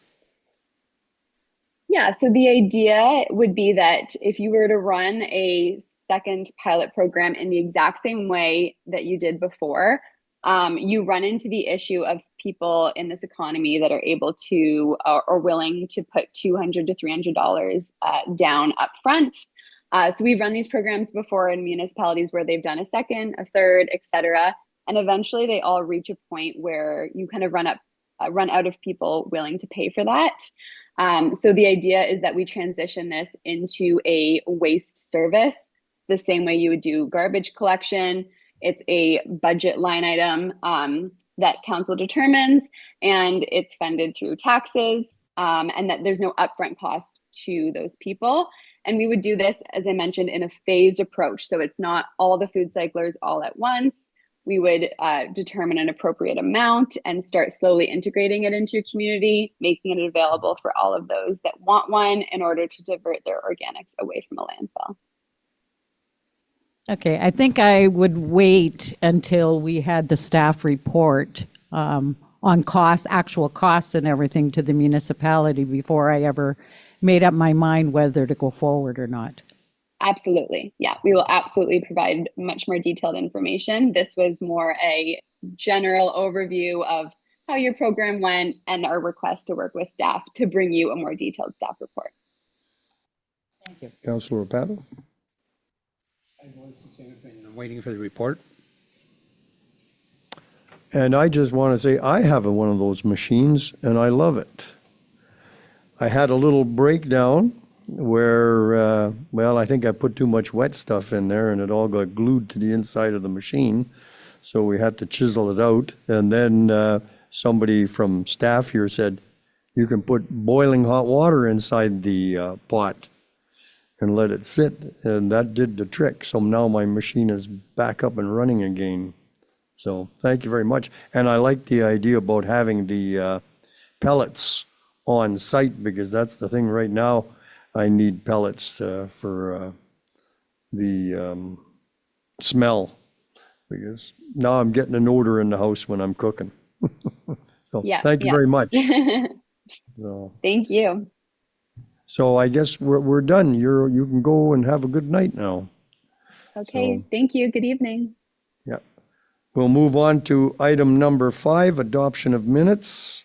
Yeah, so the idea would be that if you were to run a second pilot program in the exact same way that you did before, you run into the issue of people in this economy that are able to or willing to put $200 to $300 down up front. So we've run these programs before in municipalities where they've done a second, a third, etc. And eventually they all reach a point where you kind of run out of people willing to pay for that. So the idea is that we transition this into a waste service the same way you would do garbage collection. It's a budget line item that council determines, and it's funded through taxes, and that there's no upfront cost to those people. And we would do this, as I mentioned, in a phased approach. So it's not all the food cyclers all at once. we would determine an appropriate amount and start slowly integrating it into your community, making it available for all of those that want one in order to divert their organics away from a landfill. Okay, I think I would wait until we had the staff report on costs, actual costs and everything to the municipality before I ever made up my mind whether to go forward or not. Absolutely. Yeah, we will absolutely provide much more detailed information. This was more a general overview of how your program went and our request to work with staff to bring you a more detailed staff report. Councillor Rapato? I'm waiting for the report. And I just want to say, I have one of those machines and I love it. I had a little breakdown where, well, I think I put too much wet stuff in there and it all got glued to the inside of the machine. So we had to chisel it out. And then somebody from staff here said, you can put boiling hot water inside the pot and let it sit. And that did the trick. So now my machine is back up and running again. So thank you very much. And I like the idea about having the pellets on site, because that's the thing right now. I need pellets for the smell, because now I'm getting an odor in the house when I'm cooking. So Yeah, thank you yeah. very much. So, Thank you. so I guess we're done. You can go and have a good night now. Okay, So- thank you. Good evening. Yeah. We'll move on to item number 5, adoption of minutes.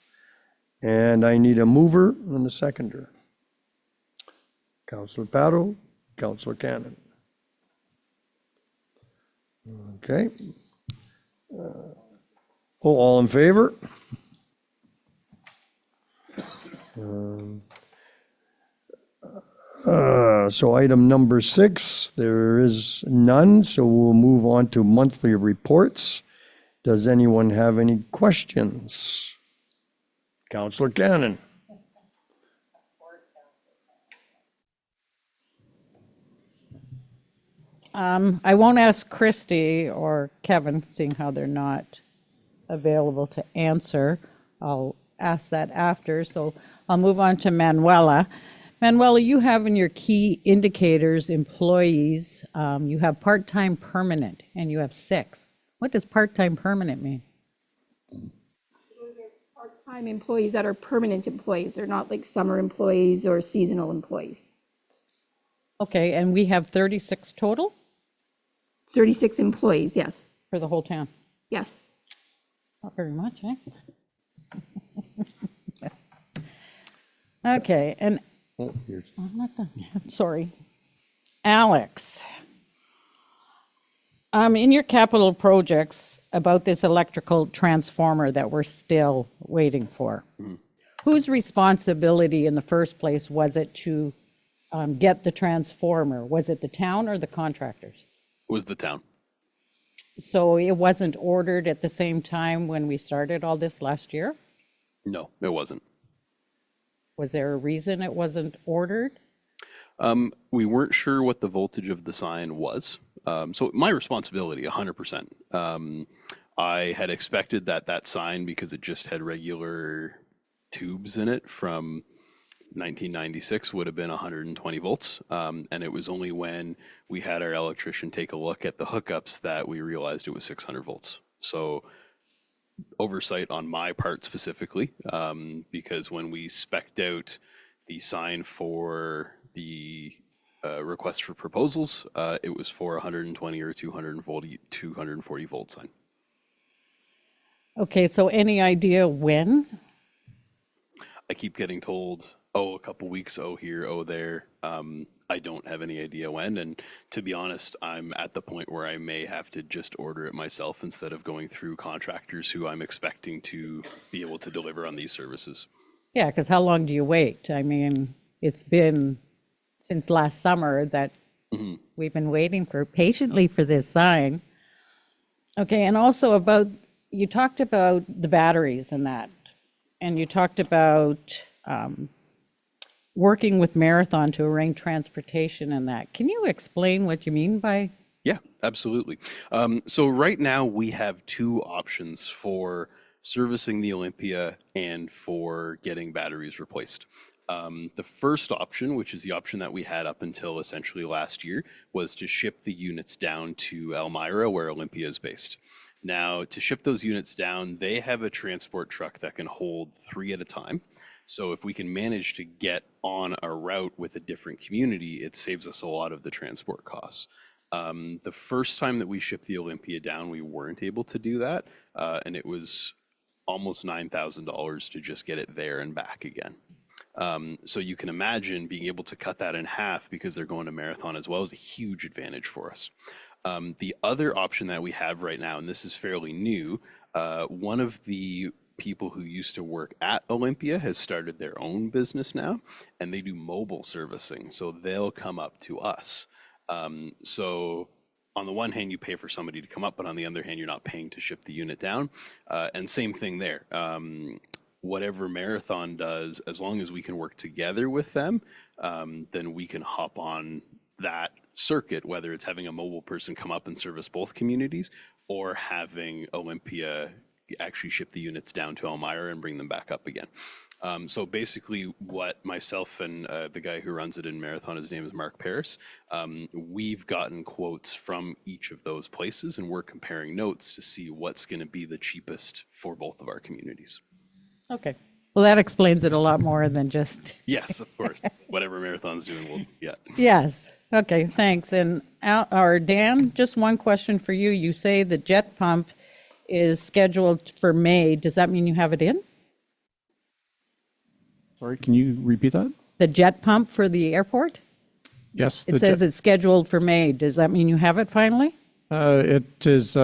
And I need a mover and a seconder. Councillor Pato, Councillor Cannon. Okay. All in favor? So item number 6, there is none, so we'll move on to monthly reports. Does anyone have any questions? Councillor Cannon. I won't ask Christy or Kevin, seeing how they're not available to answer. I'll ask that after, so I'll move on to Manuela. Manuela, you have in your key indicators employees, you have part-time permanent, and you have 6. What does part-time permanent mean? Part-time employees that are permanent employees. They're not like summer employees or seasonal employees. Okay, and we have 36 total 36 employees, yes. for the whole town? Yes. Not very much, eh? Okay, and Oh, here's- I'm not done yet, sorry. Alex, in your capital projects about this electrical transformer that we're still waiting for, whose responsibility in the first place was it to get the transformer? Was it the town or the contractors? Was the town. So it wasn't ordered at the same time when we started all this last year? No, it wasn't. Was there a reason it wasn't ordered? We weren't sure what the voltage of the sign was. So my responsibility, 100%. I had expected that sign, because it just had regular tubes in it from 1996, would have been 120 volts. And it was only when we had our electrician take a look at the hookups that we realized it was 600 volts. So oversight on my part specifically, because when we spec'd out the sign for the request for proposals, it was for 120 or 240 volt sign. Okay, so any idea when? I keep getting told, oh, a couple weeks, oh here, oh there. I don't have any idea when, and to be honest, I'm at the point where I may have to just order it myself instead of going through contractors who I'm expecting to be able to deliver on these services. Yeah, because how long do you wait? I mean, it's been since last summer that we've been waiting patiently for this sign. Okay, and also about, you talked about the batteries and that, and you talked about working with Marathon to arrange transportation and that. Can you explain what you mean by? Yeah, absolutely. So right now we have two options for servicing the Olympia and for getting batteries replaced. The first option, which is the option that we had up until essentially last year, was to ship the units down to Elmira, where Olympia is based. Now, to ship those units down, they have a transport truck that can hold 3 at a time. So if we can manage to get on a route with a different community, it saves us a lot of the transport costs. The first time that we shipped the Olympia down, we weren't able to do that, and it was almost $9,000 to just get it there and back again. So you can imagine being able to cut that in half because they're going to Marathon as well is a huge advantage for us. The other option that we have right now, and this is fairly new, one of the people who used to work at Olympia has started their own business now, and they do mobile servicing. So they'll come up to us. So on the one hand, you pay for somebody to come up, but on the other hand, you're not paying to ship the unit down. And same thing there. Whatever Marathon does, as long as we can work together with them, then we can hop on that circuit, whether it's having a mobile person come up and service both communities or having Olympia actually ship the units down to Elmira and bring them back up again. So basically what myself and the guy who runs it in Marathon, his name is Mark Paris, we've gotten quotes from each of those places and we're comparing notes to see what's going to be the cheapest for both of our communities. Okay. Well, that explains it a lot more than just. Yes, of course. Whatever Marathon's doing, we'll, yeah. Yes. Okay, thanks. And Dan, just one question for you. You say the jet pump is scheduled for May. Does that mean you have it in? Sorry, can you repeat that? The jet pump for the airport? Yes. It says it's scheduled for May. Does that mean you have it finally? It is,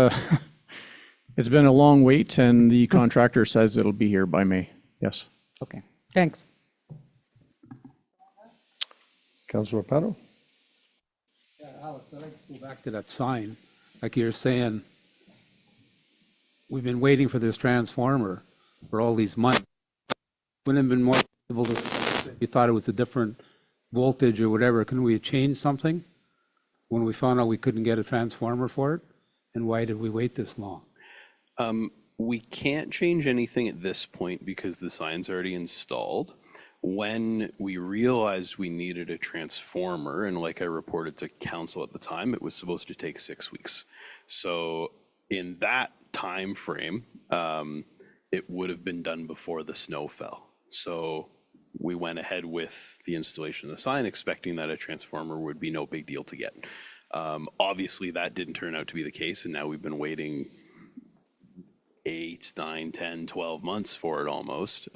it's been a long wait and the contractor says it'll be here by May. Yes. Okay, thanks. Councilor Pato? Yeah, Alex, I'd like to go back to that sign. Like you're saying, we've been waiting for this transformer for all these months. Wouldn't it have been more able to, if you thought it was a different voltage or whatever, couldn't we have changed something when we found out we couldn't get a transformer for it? And why did we wait this long? We can't change anything at this point because the sign's already installed. When we realized we needed a transformer, and like I reported to council at the time, it was supposed to take 6 weeks. So in that time frame, it would have been done before the snow fell. So we went ahead with the installation of the sign, expecting that a transformer would be no big deal to get. Obviously, that didn't turn out to be the case, and now we've been waiting 8, 9, 10, 12 months for it almost.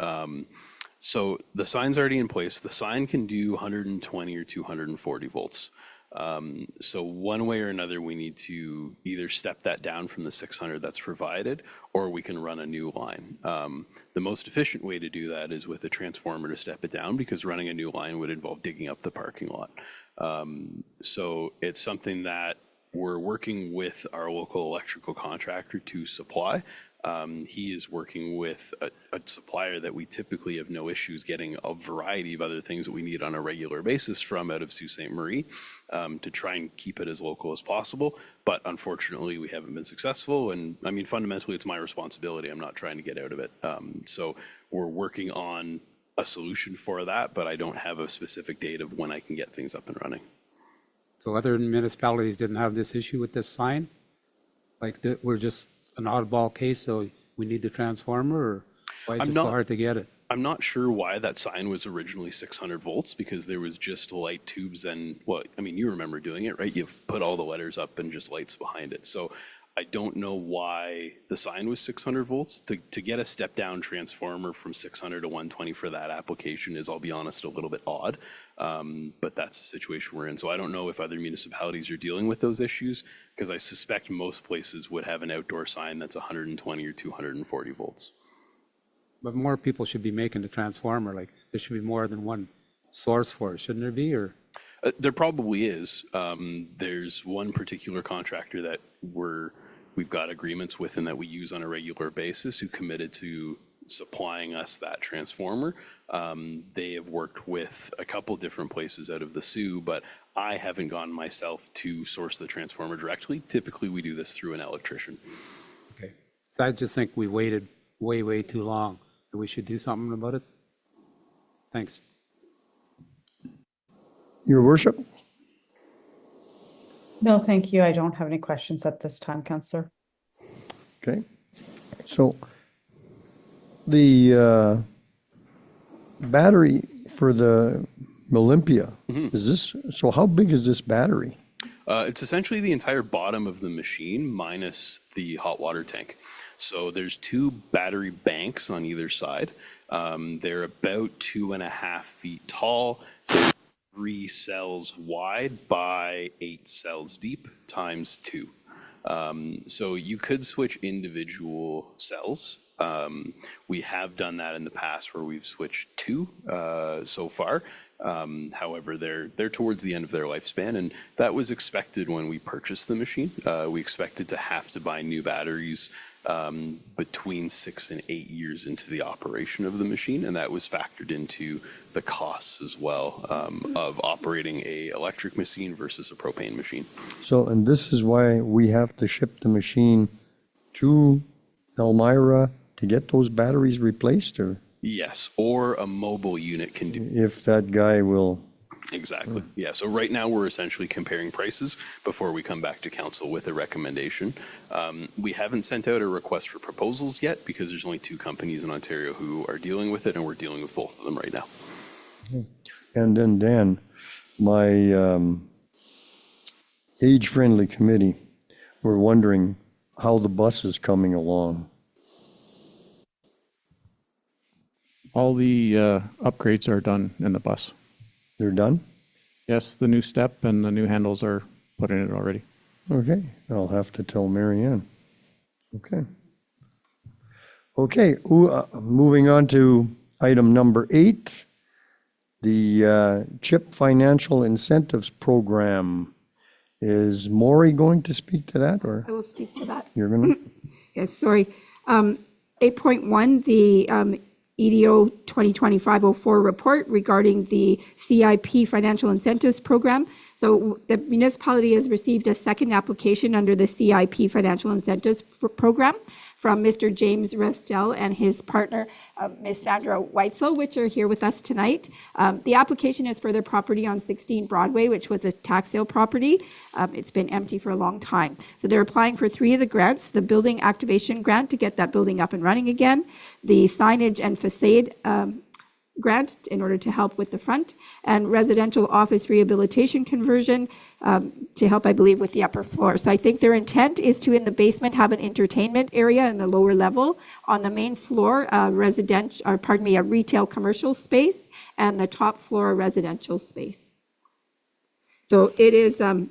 So the sign's already in place. The sign can do 120 or 240 volts. So one way or another, we need to either step that down from the 600 that's provided, or we can run a new line. The most efficient way to do that is with a transformer to step it down, because running a new line would involve digging up the parking lot. So it's something that we're working with our local electrical contractor to supply. He is working with a supplier that we typically have no issues getting a variety of other things that we need on a regular basis from out of Sault Ste. Marie, to try and keep it as local as possible. But unfortunately, we haven't been successful. And I mean, fundamentally, it's my responsibility. I'm not trying to get out of it. So we're working on a solution for that, but I don't have a specific date of when I can get things up and running. So other municipalities didn't have this issue with this sign? Like that we're just an oddball case, so we need the transformer, or why is it so hard to get it? I'm not sure why that sign was originally 600 volts, because there was just light tubes and, well, I mean, you remember doing it, right? You put all the letters up and just lights behind it. So I don't know why the sign was 600 volts. To get a step down transformer from 600 to 120 for that application is, I'll be honest, a little bit odd. But that's the situation we're in. So I don't know if other municipalities are dealing with those issues, because I suspect most places would have an outdoor sign that's 120 or 240 volts. But more people should be making the transformer. Like there should be more than one source for it, shouldn't there be? Or there probably is. There's one particular contractor that we've got agreements with and that we use on a regular basis, who committed to supplying us that transformer. They have worked with a couple different places out of the Sioux, but I haven't gone myself to source the transformer directly. Typically, we do this through an electrician. Okay. So I just think we waited way, way too long, and we should do something about it. Thanks. Your worship? No, thank you. I don't have any questions at this time, Councillor. Okay. So the battery for the Olympia, is this, so how big is this battery? It's essentially the entire bottom of the machine minus the hot water tank. So there's 2 battery banks on either side. They're about 2.5 feet tall. They're 3 cells wide by 8 cells deep times 2. So you could switch individual cells. We have done that in the past where we've switched 2 so far. However, they're towards the end of their lifespan, and that was expected when we purchased the machine. We expected to have to buy new batteries between 6 and 8 years into the operation of the machine, and that was factored into the costs as well of operating a electric machine versus a propane machine. So, and this is why we have to ship the machine to Elmira to get those batteries replaced, or Yes, or a mobile unit can do. if that guy will, Exactly. Yeah. So right now we're essentially comparing prices before we come back to council with a recommendation. We haven't sent out a request for proposals yet because there's only 2 companies in Ontario who are dealing with it, and we're dealing with both of them right now. and then Dan, my age-friendly committee, we're wondering how the bus is coming along. All the upgrades are done in the bus. They're done? Yes, the new step and the new handles are put in it already. Okay, I'll have to tell Mary Ann. Okay. Okay, moving on to item number 8, the CHIP Financial Incentives Program. Is Maury going to speak to that, or I will speak to that. you're gonna? Yes, sorry. 8.1, the EDO 2025-04 report regarding the CIP Financial Incentives Program. So the municipality has received a second application under the CIP Financial Incentives Program from Mr. James Restel and his partner, Ms. Sandra Weitzel, which are here with us tonight. The application is for their property on 16 Broadway, which was a tax sale property. It's been empty for a long time. So they're applying for 3 of the grants: the building activation grant to get that building up and running again, the signage and facade grant in order to help with the front, and residential office rehabilitation conversion to help, I believe, with the upper floor. So I think their intent is to, in the basement, have an entertainment area in the lower level. On the main floor, a retail commercial space, and the top floor, a residential space. So it is the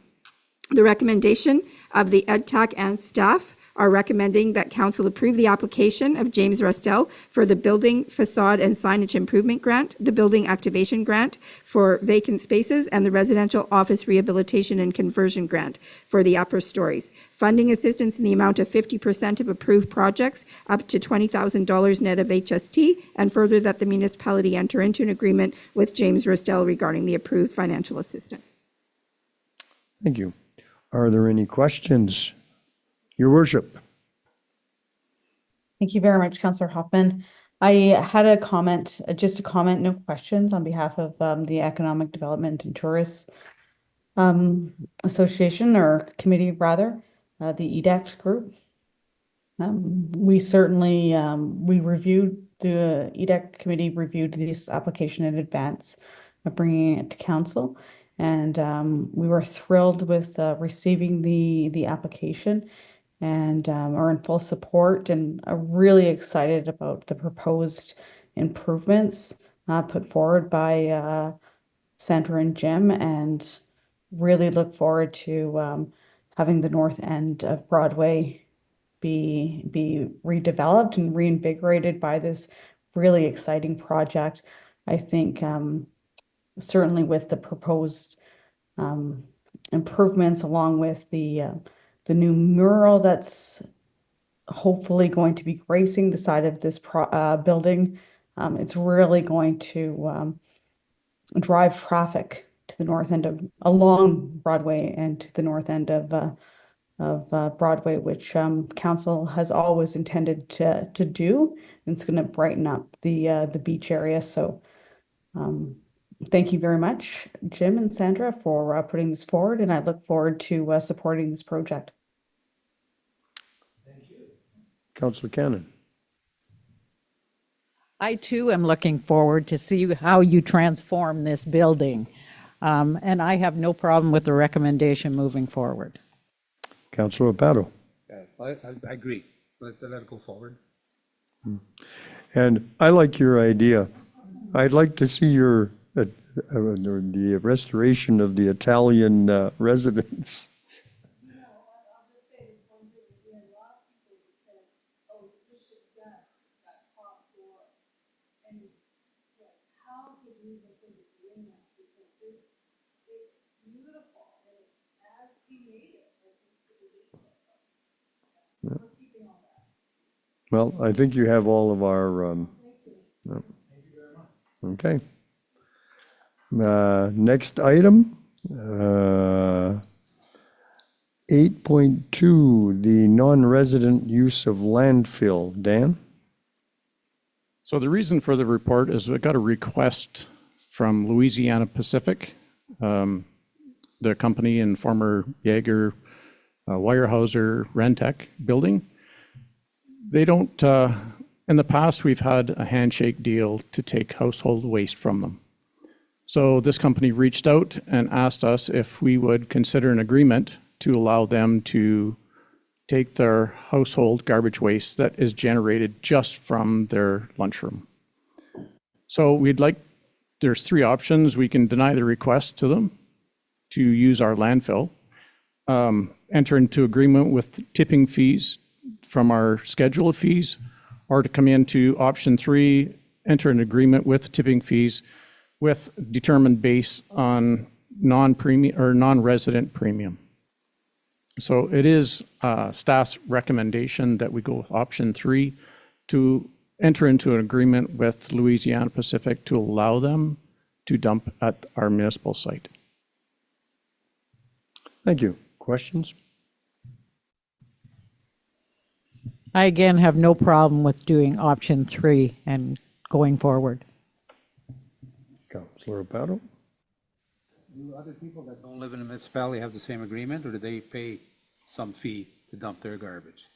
recommendation of the EdTech and staff are recommending that council approve the application of James Restel for the building facade and signage improvement grant, the building activation grant for vacant spaces, and the residential office rehabilitation and conversion grant for the upper stories. Funding assistance in the amount of 50% of approved projects up to $20,000 net of HST, and further that the municipality enter into an agreement with James Restel regarding the approved financial assistance. Thank you. Are there any questions? Your worship. Thank you very much, Councillor Hoffman. I had a comment, just a comment, no questions, on behalf of the Economic Development and Tourist Association, or committee rather, the EDACT group. We certainly, the EDACT committee reviewed this application in advance of bringing it to council. And we were thrilled with receiving the application, and are in full support, and are really excited about the proposed improvements put forward by Sandra and Jim, and really look forward to having the north end of Broadway be redeveloped and reinvigorated by this really exciting project. I think certainly with the proposed improvements, along with the new mural that's hopefully going to be gracing the side of this building, it's really going to drive traffic to the north end of, along Broadway and to the north end of Broadway, which council has always intended to do. And it's going to brighten up the beach area. So thank you very much, Jim and Sandra, for putting this forward, and I look forward to supporting this project. Councillor Cannon. I too am looking forward to see how you transform this building. And I have no problem with the recommendation moving forward. Councillor Pato. Yeah, I agree. Let it go forward. And I like your idea. I'd like to see the restoration of the Italian residence. Well, I think you have all of our, okay. Next item, 8.2, the non-resident use of landfill. Dan? So the reason for the report is we got a request from Louisiana Pacific, the company in former Jaeger, Weyerhaeuser, Rentec building. They don't, in the past, we've had a handshake deal to take household waste from them. So this company reached out and asked us if we would consider an agreement to allow them to take their household garbage waste that is generated just from their lunchroom. So there's three options. We can deny the request to them to use our landfill, enter into agreement with tipping fees from our schedule of fees, or to come into option 3, enter an agreement with tipping fees with determined based on non-premium or non-resident premium. So it is staff's recommendation that we go with option 3 to enter into an agreement with Louisiana Pacific to allow them to dump at our municipal site. Thank you. Questions? I again have no problem with doing option 3 and going forward. Councillor Pato? Do other people that don't live in a municipality have the same agreement, or do they pay some fee to dump their garbage?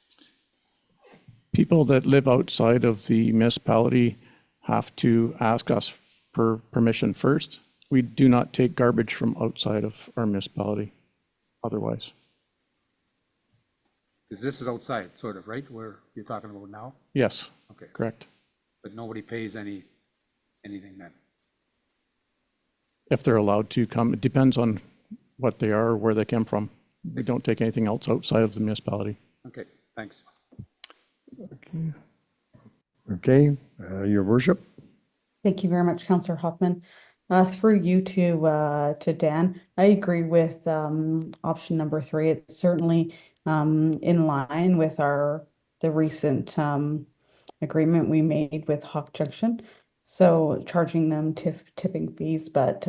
People that live outside of the municipality have to ask us for permission first. We do not take garbage from outside of our municipality otherwise. Because this is outside, sort of, right, where you're talking about now? Yes, Okay, correct. but nobody pays anything then? If they're allowed to come, it depends on what they are, where they came from. We don't take anything else outside of the municipality. Okay, thanks. Okay, Your Worship? Thank you very much, Councillor Hoffman. Through you to Dan, I agree with option number 3. It's certainly in line with the recent agreement we made with Hawk Junction. So charging them tipping fees, but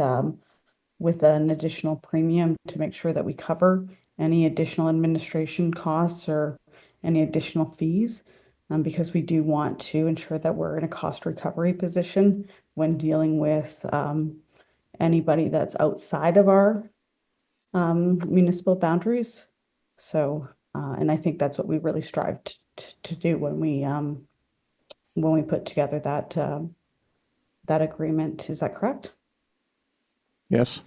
with an additional premium to make sure that we cover any additional administration costs or any additional fees, because we do want to ensure that we're in a cost recovery position when dealing with anybody that's outside of our municipal boundaries. So, and I think that's what we really strive to do when we put together that agreement. Is that correct? Yes.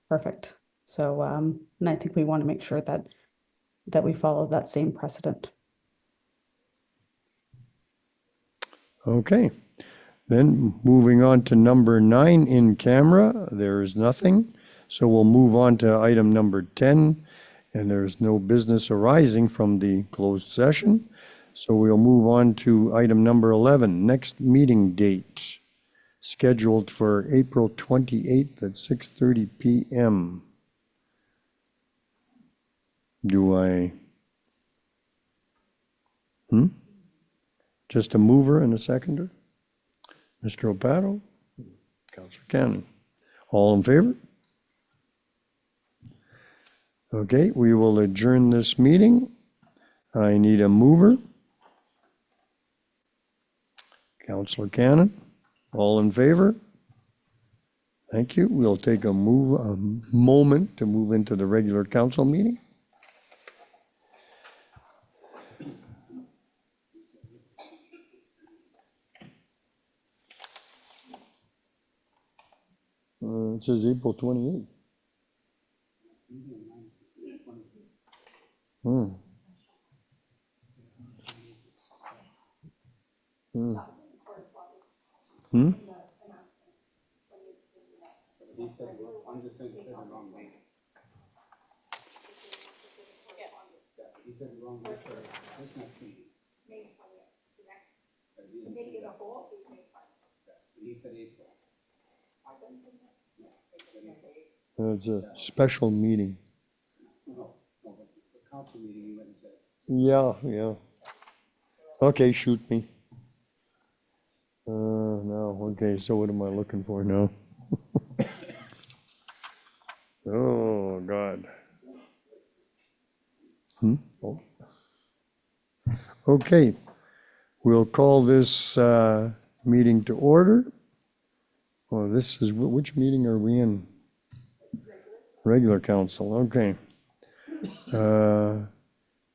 Perfect. So, and I think we want to make sure that we follow that same precedent. Okay. Then moving on to number 9 in camera, there is nothing. So we'll move on to item number 10, and there's no business arising from the closed session. So we'll move on to item number 11, next meeting date, scheduled for April 28th at 6:30 p.m. Do I? Just a mover and a seconder? Mr. Opato? Councillor Cannon? All in favor? Okay, we will adjourn this meeting. I need a mover. Councillor Cannon, all in favor? Thank you. We'll take a moment to move into the regular council meeting. It says April 28th. Hmm. Hmm. Hmm? It's a special meeting. Yeah, yeah. Okay, shoot me. No, okay, so what am I looking for now? Oh, God. Oh. Okay, we'll call this meeting to order. Oh, this is, which meeting are we in? Regular council, okay.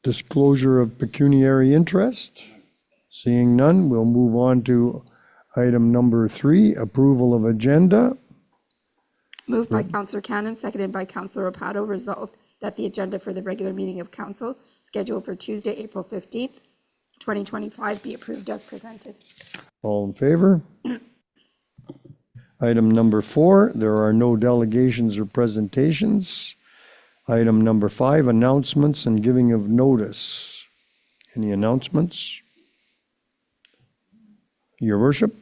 Disclosure of pecuniary interest. Seeing none, we'll move on to item number 3, approval of agenda. Moved by Councillor Cannon, seconded by Councillor Rapato, resolved that the agenda for the regular meeting of council scheduled for Tuesday, April 15th, 2025 be approved as presented. All in favor? Item number 4, there are no delegations or presentations. Item number 5, announcements and giving of notice. Any announcements? Your worship?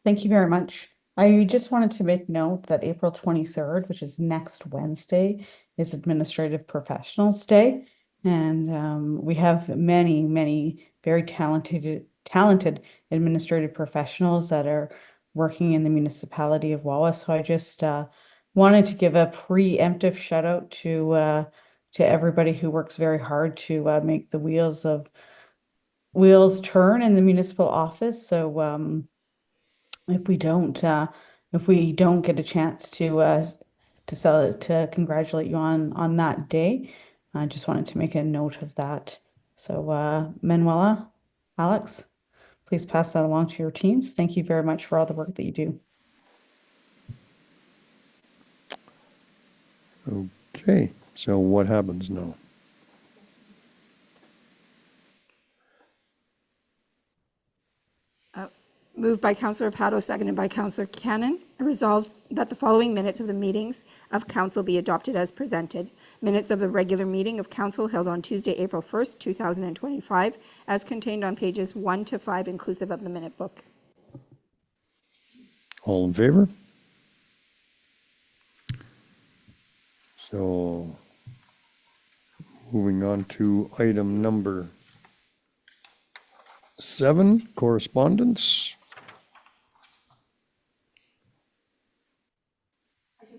Thank you very much. I just wanted to make note that April 23rd, which is next Wednesday, is Administrative Professionals Day. And we have many, many very talented administrative professionals that are working in the municipality of Wawa. So I just wanted to give a preemptive shout out to everybody who works very hard to make the wheels turn in the municipal office. So if we don't get a chance to congratulate you on that day, I just wanted to make a note of that. So Manuela, Alex, please pass that along to your teams. Thank you very much for all the work that you do. Okay, so what happens now? Moved by Councillor Rapato, seconded by Councillor Cannon. Resolved that the following minutes of the meetings of council be adopted as presented. Minutes of the regular meeting of council held on Tuesday, April 1st, 2025, as contained on pages 1 to 5, inclusive of the minute book. All in favor? So, moving on to item number 7, correspondence.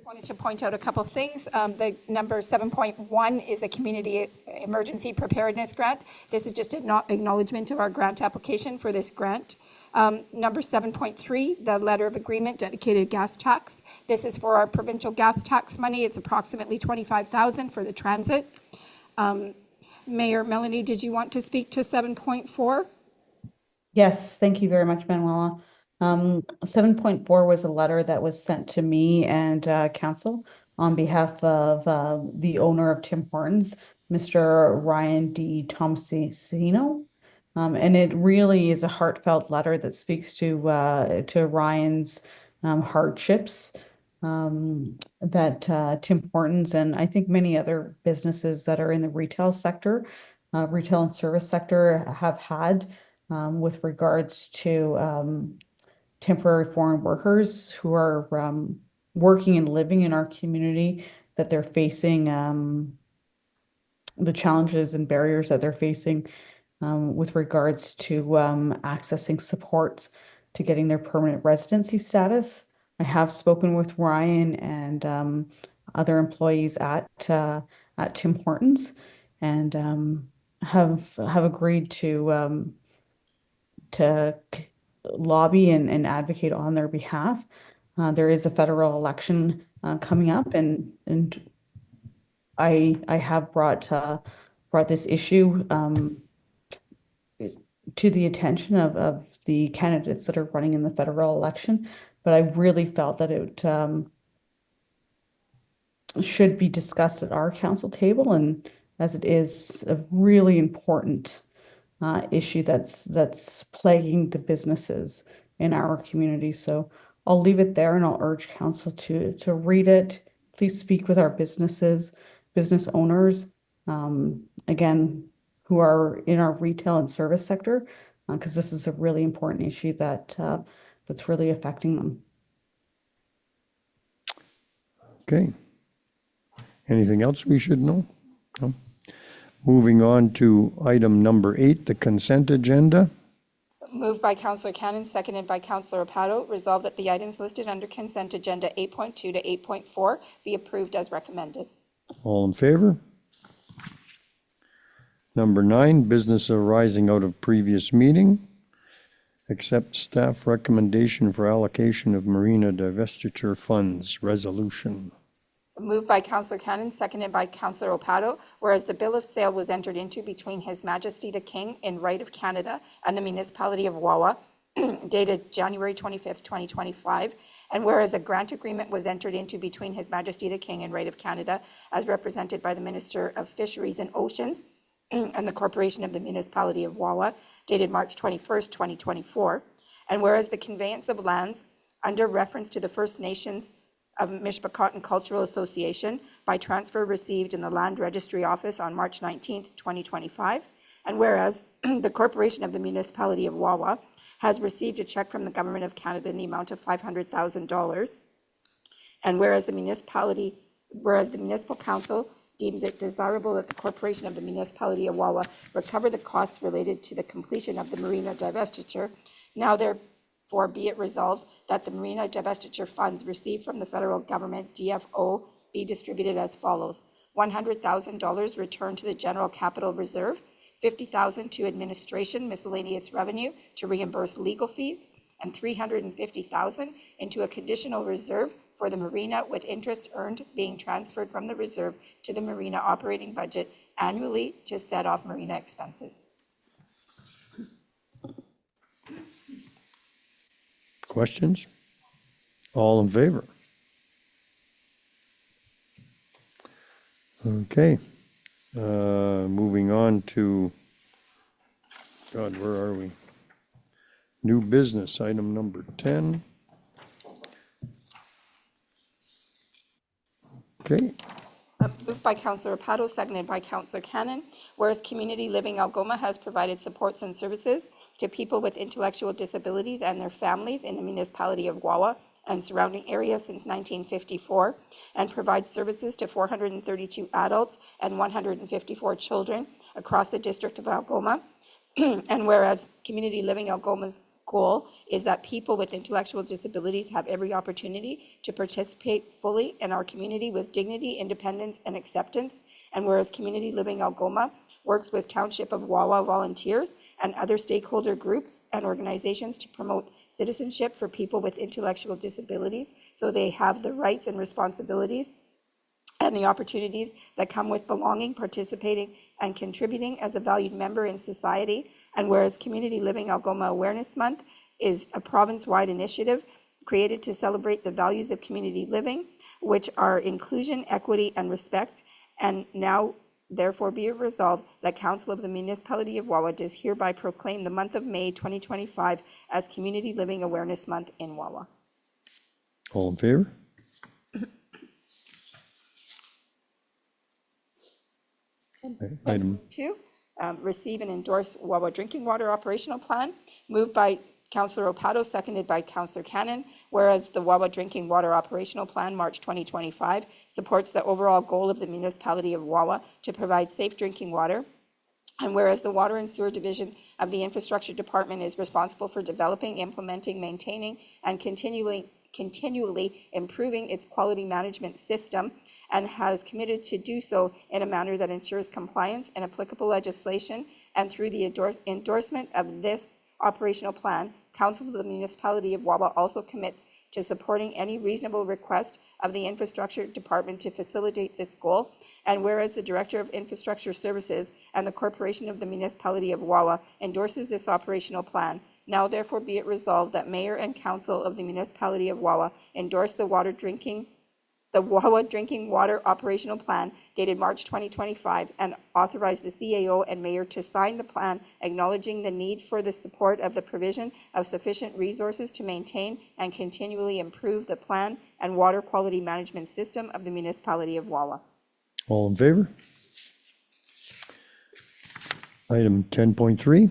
Wanted to point out a couple of things. The number 7.1 is a community emergency preparedness grant. This is just an acknowledgement of our grant application for this grant. Number 7.3, the letter of agreement dedicated gas tax. This is for our provincial gas tax money. It's approximately $25,000 for the transit. Mayor Melanie, did you want to speak to 7.4? Yes, thank you very much, Manuela. 7.4 was a letter that was sent to me and council on behalf of the owner of Tim Hortons, Mr. Ryan D. Tomsino. And it really is a heartfelt letter that speaks to Ryan's hardships that Tim Hortons and I think many other businesses that are in the retail sector, retail and service sector have had with regards to temporary foreign workers who are working and living in our community, that they're facing the challenges and barriers that they're facing with regards to accessing supports to getting their permanent residency status. I have spoken with Ryan, and other employees at Tim Hortons, and have agreed to lobby and advocate on their behalf. There is a federal election coming up, and I have brought this issue to the attention of the candidates that are running in the federal election, but I really felt that it should be discussed at our council table, and as it is a really important issue that's plaguing the businesses in our community. So I'll leave it there, and I'll urge council to read it. Please speak with our businesses, business owners, again, who are in our retail and service sector, because this is a really important issue that's really affecting them. Okay. Anything else we should know? No? Moving on to item number 8, the consent agenda. Moved by Councillor Cannon, seconded by Councillor Opato. Resolved that the items listed under consent agenda 8.2 to 8.4 be approved as recommended. All in favor? Number 9, business arising out of previous meeting. Accept staff recommendation for allocation of marina divestiture funds resolution. Moved by Councillor Cannon, seconded by Councillor Opato, whereas the bill of sale was entered into between His Majesty the King in right of Canada and the municipality of Wawa, dated January 25th, 2025, and whereas a grant agreement was entered into between His Majesty the King in right of Canada, as represented by the Minister of Fisheries and Oceans, and the Corporation of the Municipality of Wawa, dated March 21st, 2024, and whereas the conveyance of lands under reference to the First Nations of Mishpachatan Cultural Association by transfer received in the Land Registry Office on March 19th, 2025, and whereas the Corporation of the Municipality of Wawa has received a check from the Government of Canada in the amount of $500,000, and whereas the Municipal Council deems it desirable that the Corporation of the Municipality of Wawa recover the costs related to the completion of the marina divestiture, now therefore be it resolved that the marina divestiture funds received from the federal government, DFO, be distributed as follows: $100,000 returned to the General Capital Reserve, $50,000 to administration miscellaneous revenue to reimburse legal fees, and $350,000 into a conditional reserve for the marina, with interest earned being transferred from the reserve to the marina operating budget annually to set off marina expenses. Questions? All in favor? Okay. Moving on to, God, where are we? New business, item number 10. Okay. Moved by Councillor Opato, seconded by Councillor Cannon, whereas Community Living Algoma has provided supports and services to people with intellectual disabilities and their families in the municipality of Wawa and surrounding areas since 1954, and provides services to 432 adults and 154 children across the district of Algoma. And whereas Community Living Algoma's goal is that people with intellectual disabilities have every opportunity to participate fully in our community with dignity, independence, and acceptance. And whereas Community Living Algoma works with Township of Wawa volunteers and other stakeholder groups and organizations to promote citizenship for people with intellectual disabilities, so they have the rights and responsibilities and the opportunities that come with belonging, participating, and contributing as a valued member in society. And whereas Community Living Algoma Awareness Month is a province-wide initiative created to celebrate the values of community living, which are inclusion, equity, and respect, and now therefore be it resolved that Council of the Municipality of Wawa does hereby proclaim the month of May 2025 as Community Living Awareness Month in Wawa. All in favor? Okay, item 2, receive and endorse Wawa Drinking Water Operational Plan, moved by Councillor Opato, seconded by Councillor Cannon, whereas the Wawa Drinking Water Operational Plan, March 2025, supports the overall goal of the municipality of Wawa to provide safe drinking water, and whereas the Water and Sewer Division of the Infrastructure Department is responsible for developing, implementing, maintaining, and continually continually improving its quality management system and has committed to do so in a manner that ensures compliance and applicable legislation. And through the endorsement of this operational plan, Council of the Municipality of Wawa also commits to supporting any reasonable request of the Infrastructure Department to facilitate this goal. And whereas the Director of Infrastructure Services and the Corporation of the Municipality of Wawa endorses this operational plan, now therefore be it resolved that Mayor and Council of the Municipality of Wawa endorse the Wawa Drinking Water Operational Plan dated March 2025 and authorize the CAO and Mayor to sign the plan, acknowledging the need for the support of the provision of sufficient resources to maintain and continually improve the plan and water quality management system of the Municipality of Wawa. All in favor? Item 10.3.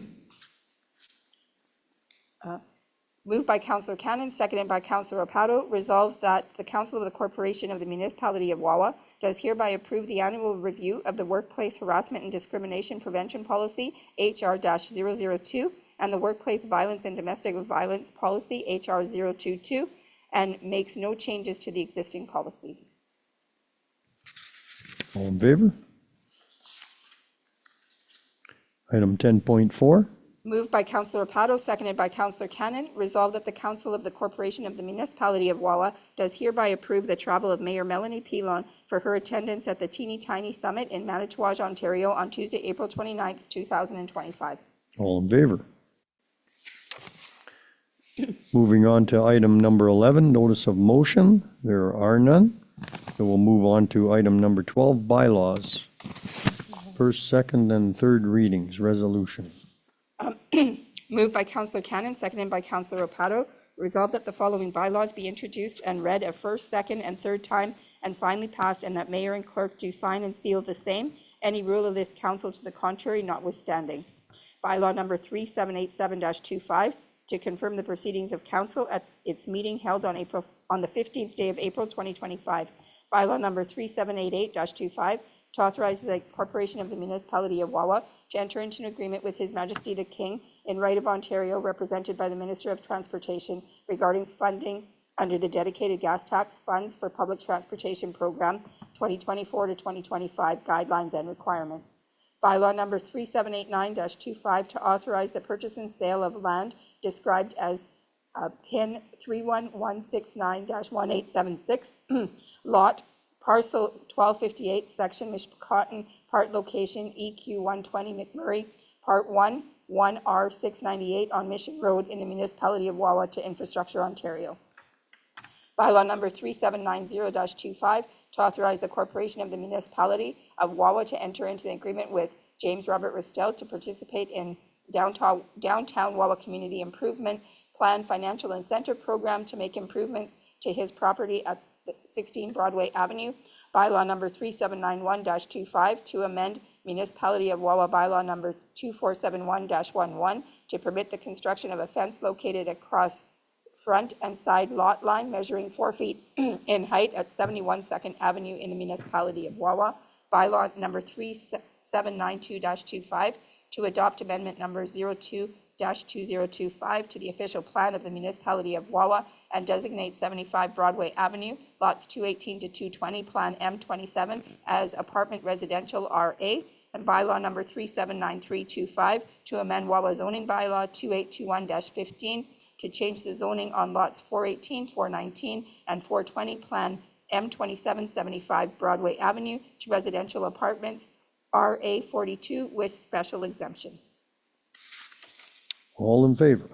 Moved by Councillor Cannon, seconded by Councillor Rapato, resolved that the Council of the Corporation of the Municipality of Wawa does hereby approve the annual review of the Workplace Harassment and Discrimination Prevention Policy, HR-002, and the Workplace Violence and Domestic Violence Policy, HR-022, and makes no changes to the existing policies. All in favor? Item 10.4. Moved by Councillor Rapato, seconded by Councillor Cannon, resolved that the Council of the Corporation of the Municipality of Wawa does hereby approve the travel of Mayor Melanie Pilon for her attendance at the Teeny Tiny Summit in Manitouwadge, Ontario on Tuesday, April 29th, 2025. All in favor? Moving on to item number 11, notice of motion. There are none. So we'll move on to item number 12, bylaws. First, second, and third readings, resolution. Moved by Councillor Cannon, seconded by Councillor Rapato, resolved that the following bylaws be introduced and read a first, second, and third time and finally passed, and that Mayor and Clerk do sign and seal the same, any rule of this Council to the contrary notwithstanding. Bylaw number 3787-25, to confirm the proceedings of Council at its meeting held on the 15th day of April 2025. Bylaw number 3788-25, to authorize the Corporation of the Municipality of Wawa to enter into an agreement with His Majesty the King in right of Ontario, represented by the Minister of Transportation, regarding funding under the Dedicated Gas Tax Funds for Public Transportation Program 2024 to 2025 guidelines and requirements. Bylaw number 3789-25, to authorize the purchase and sale of land described as PIN 31169-1876, lot parcel 1258, section Mishpocotton, part location EQ 120 McMurray, part 1, 1R 698 on Mission Road in the Municipality of Wawa to Infrastructure Ontario. Bylaw number 3790-25, to authorize the Corporation of the Municipality of Wawa to enter into an agreement with James Robert Ristel to participate in downtown Wawa Community Improvement Plan Financial Incentive Program to make improvements to his property at 16 Broadway Avenue. Bylaw number 3791-25, to amend Municipality of Wawa bylaw number 2471-11 to permit the construction of a fence located across front and side lot line measuring 4 feet in height at 71 2nd Avenue in the Municipality of Wawa. Bylaw number 3792-25, to adopt amendment number 02-2025 to the official plan of the Municipality of Wawa and designate 75 Broadway Avenue, lots 218 to 220, Plan M27 as apartment residential RA. And bylaw number 3793-25, to amend Wawa zoning bylaw 2821-15 to change the zoning on lots 418, 419, and 420, Plan M2775 Broadway Avenue to residential apartments RA 42 with special exemptions. All in favor?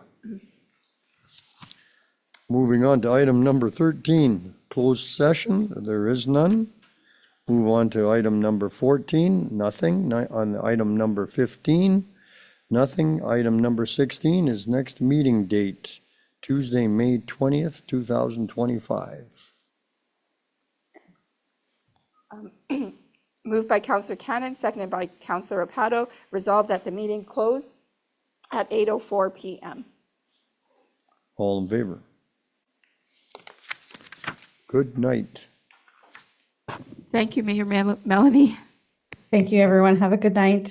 Moving on to item number 13, closed session. There is none. Move on to item number 14, nothing. On item number 15, nothing. Item number 16 is next meeting date, Tuesday, May 20th, 2025. Moved by Councillor Cannon, seconded by Councillor Rapato, resolved that the meeting close at 8:04 p.m. All in favor? Good night. Thank you, Mayor Melanie. Thank you, everyone. Have a good night.